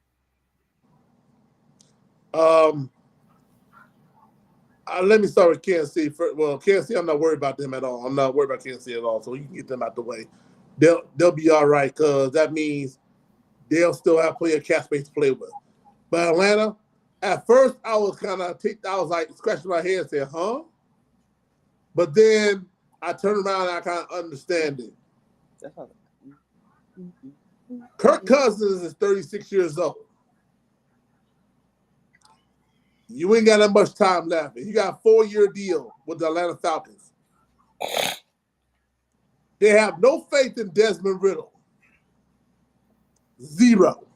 Let me start with Kansas City. Well, Kansas City, I'm not worried about them at all. I'm not worried about Kansas City at all. So you can get them out the way. They'll be all right because that means they'll still have plenty of cap space to play with. But Atlanta, at first I was kind of ticked. I was like scratching my head and saying, huh? But then I turned around and I kind of understand it. Kirk Cousins is 36 years old. You ain't got that much time left. You got a 4-year deal with the Atlanta Falcons. They have no faith in Desmond Riddle. Zero.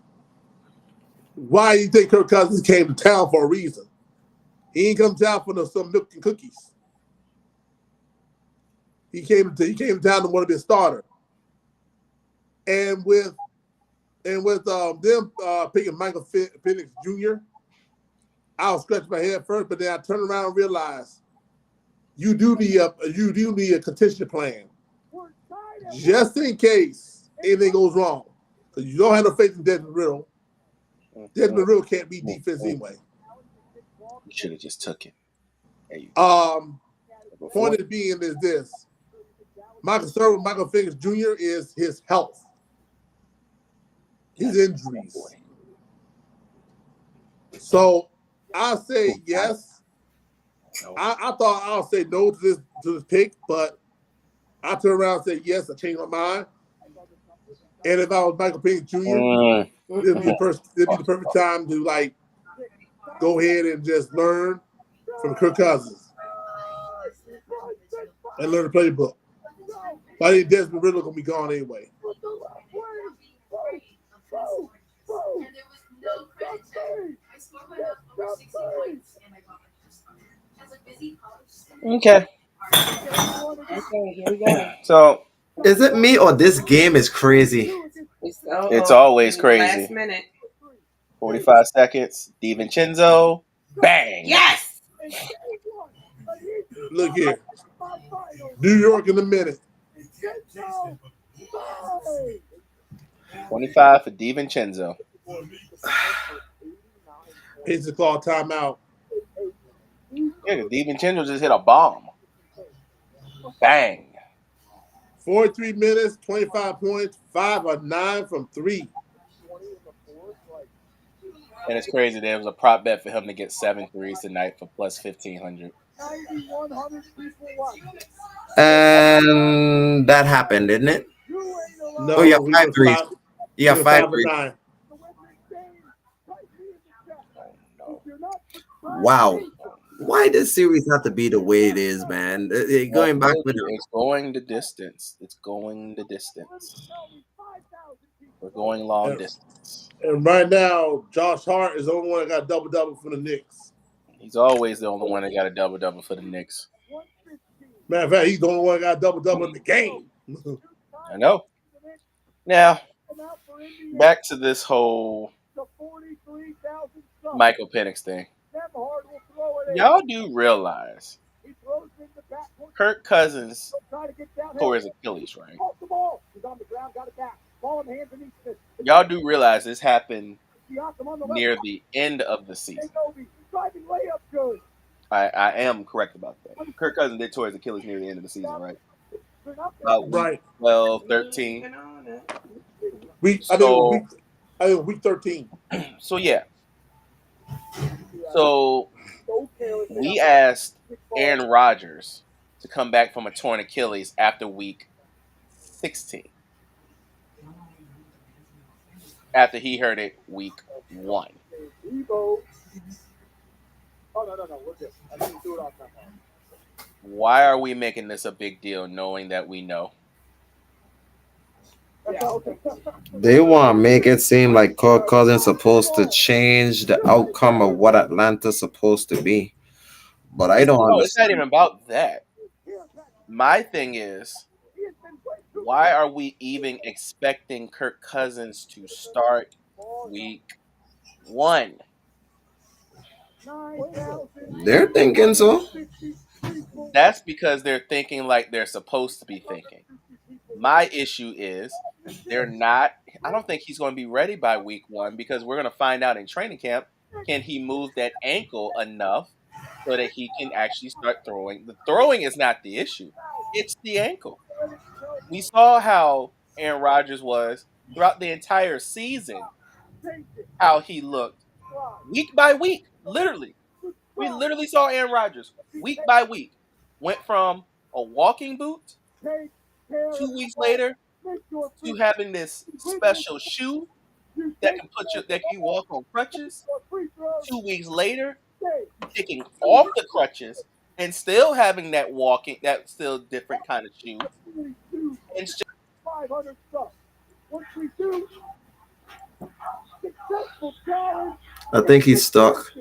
Why do you think Kirk Cousins came to town for a reason? He ain't come to town for some milk and cookies. He came down to want to be a starter. And with them picking Michael Penix Jr., I'll scratch my head first, but then I turn around and realize you do need a contingency plan just in case anything goes wrong. Because you don't have no faith in Desmond Riddle. Desmond Riddle can't beat defense anyway. You should have just took it. Point of being is this. My concern with Michael Phoenix Jr. is his health. His injuries. So I say yes. I thought I'll say no to this pick, but I turn around and say yes. I changed my mind. And if I was Michael Phoenix Jr., it'd be the perfect time to like go ahead and just learn from Kirk Cousins and learn the playbook. But I think Desmond Riddle gonna be gone anyway. Okay. Here we go. So, is it me or this game is crazy? It's always crazy. Last minute. 45 seconds. DiVincenzo. Bang. Yes. Look here. New York in a minute. 25 for DiVincenzo. Pacers call timeout. Yeah, DiVincenzo just hit a bomb. Bang. 43 minutes, 25 points, 5 of 9 from 3. And it's crazy. There was a prop bet for him to get 7 threes tonight for plus 1,500. And that happened, didn't it? No, Oh, yeah, 5 threes. Yeah, 5 threes. 9. Wow. Why does series have to be the way it is, man? Going back with it's going the distance. It's going the distance. We're going long distance. And right now, Josh Hart is the only one that got double-double for the Knicks. He's always the only one that got a double-double for the Knicks. Matter of fact, he's the only one that got double-double in the game. I know. Now, back to this whole Michael Penix thing. Y'all do realize Kirk Cousins tore his Achilles, right? Y'all do realize this happened near the end of the season. I am correct about that. Kirk Cousins did tore his Achilles near the end of the season, right? Right. 12, 13. Week 13. So, yeah. So, we asked Aaron Rodgers to come back from a torn Achilles after week 16. After he hurt it week 1. Why are we making this a big deal knowing that we know? they want to make it seem like Kirk Cousins supposed to change the outcome of what Atlanta's supposed to be. But I don't understand. It's not even about that. My thing is, why are we even expecting Kirk Cousins to start week 1? They're thinking so. That's because they're thinking like they're supposed to be thinking. My issue is they're not. I don't think he's going to be ready by week 1 because we're going to find out in training camp, can he move that ankle enough so that he can actually start throwing. The throwing is not the issue. It's the ankle. We saw how Aaron Rodgers was throughout the entire season, how he looked week by week, literally. We literally saw Aaron Rodgers week by week. Went from a walking boot 2 weeks later to having this special shoe that can you walk on crutches. 2 weeks later, taking off the crutches and still having that still different kind of shoe. It's just I think he's stuck.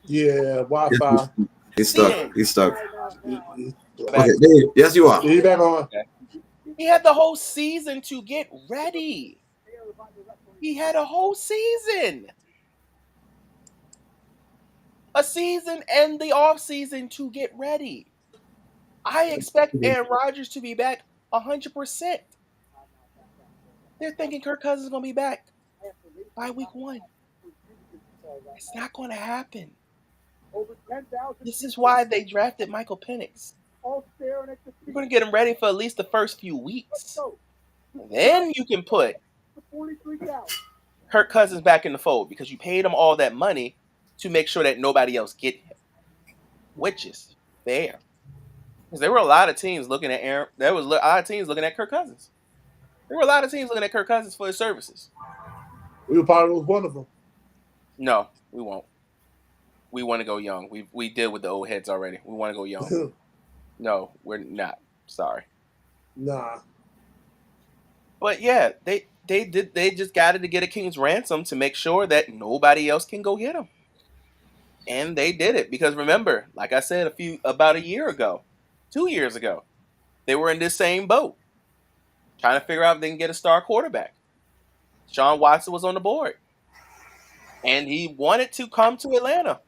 Yeah, Wi-Fi. He's stuck. He's stuck. Okay, yes, you are. He's back on. He had the whole season to get ready. He had a whole season. a season and the off season to get ready. I expect Aaron Rodgers to be back 100%. They're thinking Kirk Cousins is going to be back by week 1. It's not going to happen. This is why they drafted Michael Penix. You're going to get him ready for at least the first few weeks. Then you can put Kirk Cousins back in the fold because you paid him all that money to make sure that nobody else get him, which is fair. Because there were a lot of teams looking at Aaron. There was a lot of teams looking at Kirk Cousins. There were a lot of teams looking at Kirk Cousins for his services. We were probably one of them. No, we won't. We want to go young. We did with the old heads already. We want to go young. No, we're not. Sorry. Nah. But yeah, they just got to get a king's ransom to make sure that nobody else can go get him. And they did it because remember, like I said about a year ago, 2 years ago, they were in this same boat, trying to figure out if they can get a star quarterback. Sean Watson was on the board, and he wanted to come to Atlanta,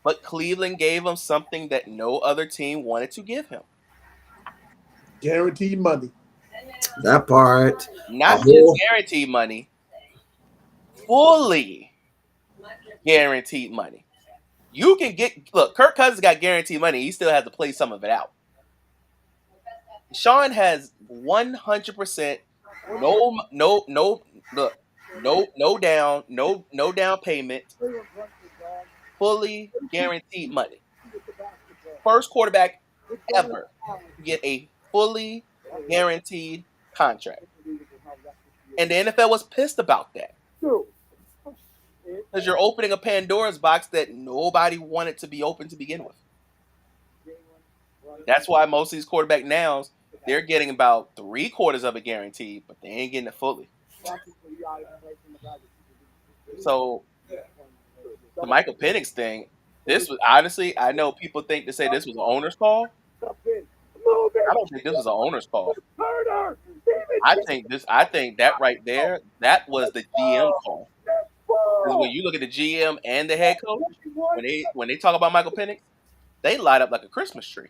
but Cleveland gave him something that no other team wanted to give him. Guaranteed money. That part. Not just guaranteed money, fully guaranteed money. You can look, Kirk Cousins got guaranteed money. He still has to play some of it out. Sean has 100% no down payment, fully guaranteed money. First quarterback ever to get a fully guaranteed contract. And the NFL was pissed about that. Because you're opening a Pandora's box that nobody wanted to be open to begin with. That's why most of these quarterback nows, they're getting about 3/4 of it guaranteed, but they ain't getting it fully. So the Michael Penix thing, this was honestly, I know people think to say this was an owner's call. I don't think this was an owner's call. I think that right there, that was the GM call. Because when you look at the GM and the head coach, when they talk about Michael Penix, they light up like a Christmas tree.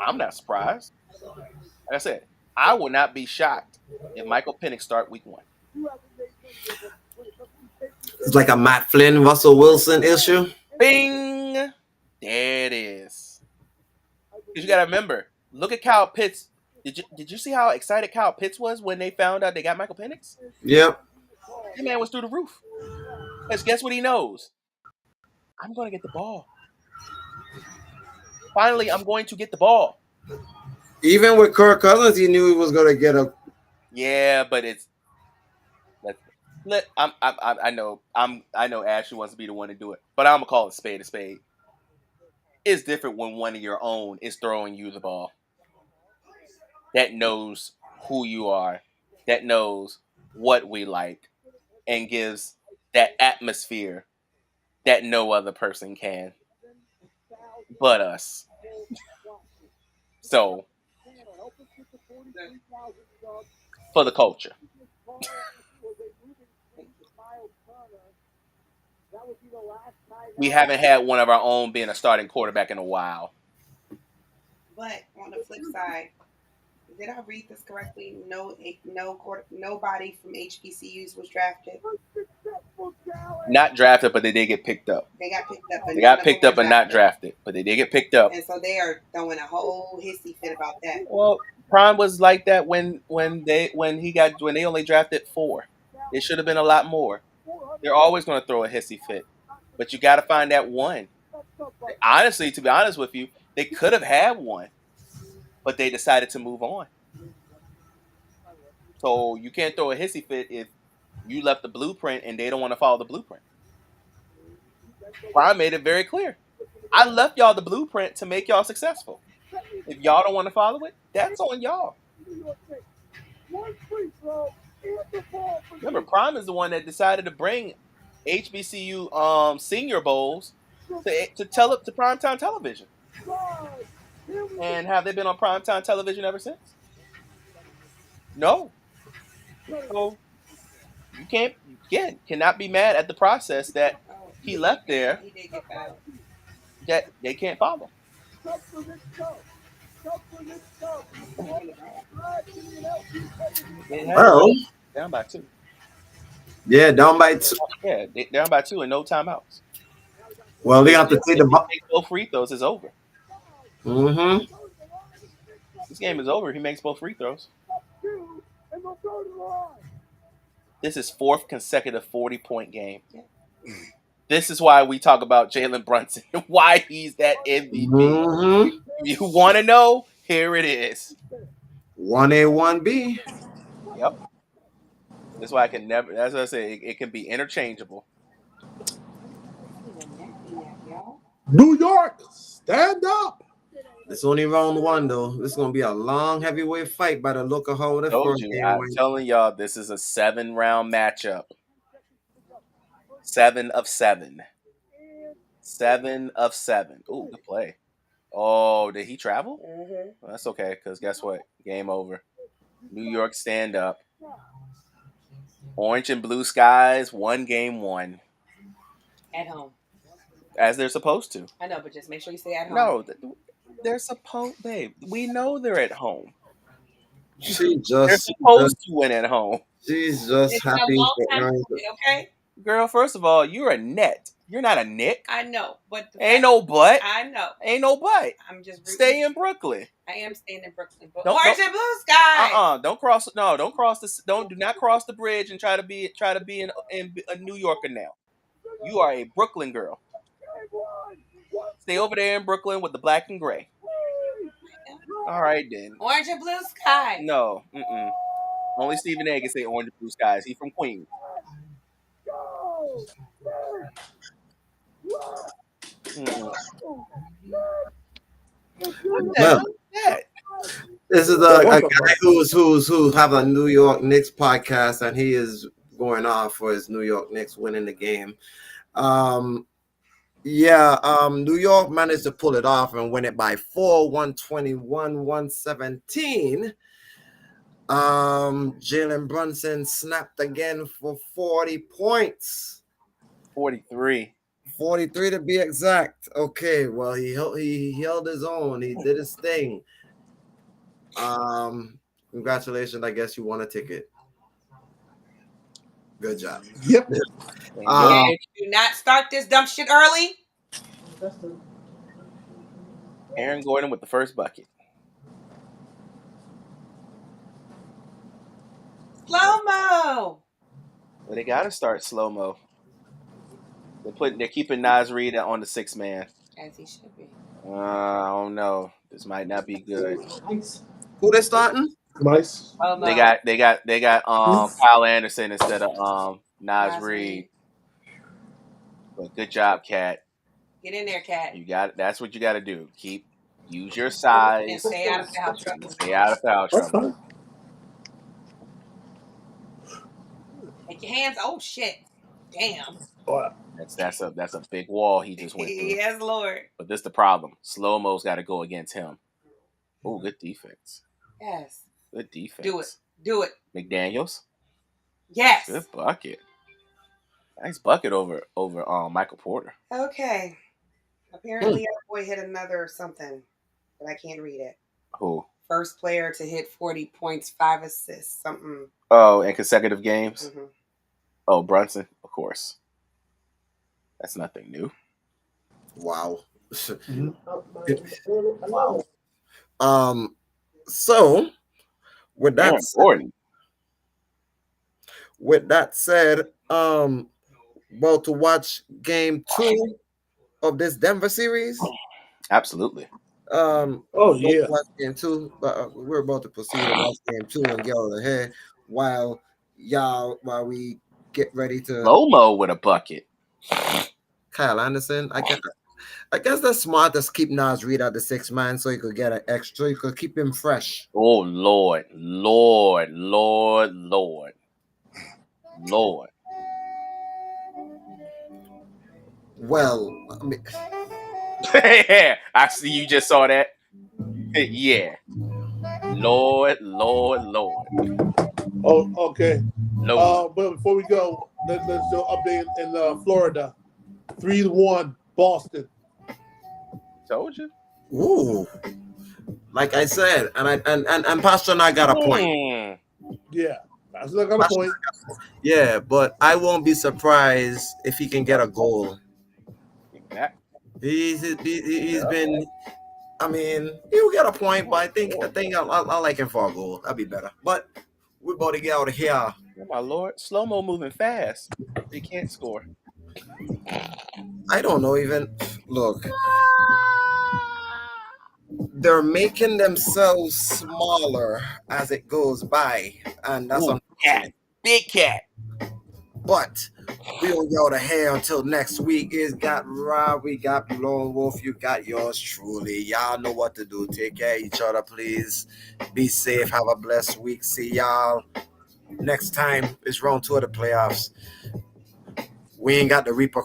I'm not surprised. Like I said, I would not be shocked if Michael Penix start week 1. It's like a Matt Flynn, Russell Wilson issue. Bing! There it is. Because you got to remember, look at Kyle Pitts. Did you see how excited Kyle Pitts was when they found out they got Michael Penix? Yep. That man was through the roof. Because guess what he knows? I'm going to get the ball. Finally, I'm going to get the ball. Even with Kirk Cousins, he knew he was going to get a. Yeah, but it's. I know Ashley wants to be the one to do it, but I'm gonna call it a spade. It's different when one of your own is throwing you the ball. That knows who you are, that knows what we like, and gives that atmosphere that no other person can but us. So, for the culture. We haven't had one of our own being a starting quarterback in a while. But on the flip side, did I read this correctly? Nobody from HBCUs was drafted. Not drafted, but they did get picked up. They got picked up. They got picked up and not drafted, but they did get picked up. And so they are throwing a whole hissy fit about that. Well, Prime was like that when they only drafted 4. It should have been a lot more. They're always going to throw a hissy fit, but you got to find that one. Honestly, to be honest with you, they could have had one, but they decided to move on. So you can't throw a hissy fit if you left the blueprint and they don't want to follow the blueprint. Prime made it very clear. I left y'all the blueprint to make y'all successful. If y'all don't want to follow it, that's on y'all. Remember, Prime is the one that decided to bring HBCU senior bowls to primetime television. And have they been on primetime television ever since? No. So you cannot be mad at the process that he left there. He did get fouled. That they can't follow. It has Well, down by 2. yeah, down by 2. Yeah, down by 2 and no timeouts. Well, they have to take If the he makes both free throws, it's over. Mm-hmm. This game is over. He makes both free throws. This is 4th consecutive 40-point game. This is why we talk about Jalen Brunson. Why he's that MVP. Mm-hmm. You want to know? Here it is. 1A, 1B. Yep. That's why I can never. That's what I say. It can be interchangeable. New York, stand up. It's only round 1 though. This is gonna be a long heavyweight fight by the look of how the Told first you. game I'm went. telling y'all, this is a 7-round matchup. 7 of 7. 7 of 7. Ooh, good play. Oh, did he travel? Mm-hmm. Well, that's okay, because guess what? Game over. New York stand up. Orange and blue skies, 1 game 1. At home. As they're supposed to. I know, but just make sure you stay at home. No, they're supposed, babe. We know they're at home. They're supposed to win at home. She's just It's happy. a long time coming, okay? Girl, first of all, you're a net. You're not a Nick. I know, but Ain't no but. I know. Ain't no but. I'm just stay in Brooklyn. I am staying in Brooklyn. But Don't- orange and blue sky. Don't cross. No, don't cross the. Do not cross the bridge and try to be in a New Yorker now. You are a Brooklyn girl. Stay over there in Brooklyn with the black and gray. All right then. Orange and blue sky. No. Only Stephen A can say orange and blue skies. He's from Queens. Well, this is a guy who have a New York Knicks podcast, and he is going off for his New York Knicks winning the game. New York managed to pull it off and win it by 4, 121, 117. Jalen Brunson snapped again for 40 points. 43 to be exact. Okay, well, he held his own. He did his thing. Congratulations. I guess you won a ticket. Good job. Yep. Do not start this dumb shit early. Aaron Gordon with the first bucket. Slow-mo. Well, they gotta start slow-mo. They're keeping Naz Reid on the 6 man. As he should be. I don't know. This might not be good. Who they starting? Nice. They got Kyle Anderson instead of Naz Reid. But good job, Cat. Get in there, Cat. That's what you got to do. Use your size and stay out of foul trouble. Make your hands. Oh shit! Damn. That's a big wall he just went through. Yes, Lord. But this is the problem. Slow-mo's got to go against him. Oh, good defense. Yes. Good defense. Do it. McDaniels. Yes. Good bucket. Nice bucket over Michael Porter. Okay. Apparently, our boy hit another something, but I can't read it. Who? First player to hit 40 points, 5 assists, something. Oh, in consecutive games? Mm-hmm. Oh, Brunson, of course. That's nothing new. Wow. Wow. So with that said, about to watch game 2 of this Denver series. Absolutely. Watch game 2, but we're about to proceed to watch game 2 and get out of here while we get ready to Lomo with a bucket. Kyle Anderson. I guess that's smart to keep Naz Reid at the 6 man so he could get an extra. You could keep him fresh. Oh Lord. Well, I mean, I see you just saw that. Yeah. Lord. Oh, okay. No. But before we go, let's do an update in Florida. 3-1 Boston. Told you. Ooh, like I said, and Pastor and I got a point. Yeah, that's not got a point. Yeah, but I won't be surprised if he can get a goal. Exactly. He's been. I mean, he'll get a point, but I think I like him for a goal. That'd be better. But we're about to get out of here. Oh my lord, slow mo moving fast. He can't score. I don't know even. Look, they're making themselves smaller as it goes by, and that's Ooh, cat, big cat. But we will go to hell until next week. It's got Rob, we got Lone Wolf, you got yours truly. Y'all know what to do. Take care of each other, please. Be safe. Have a blessed week. See y'all next time. It's round 2 of the playoffs. We ain't got the repercussions.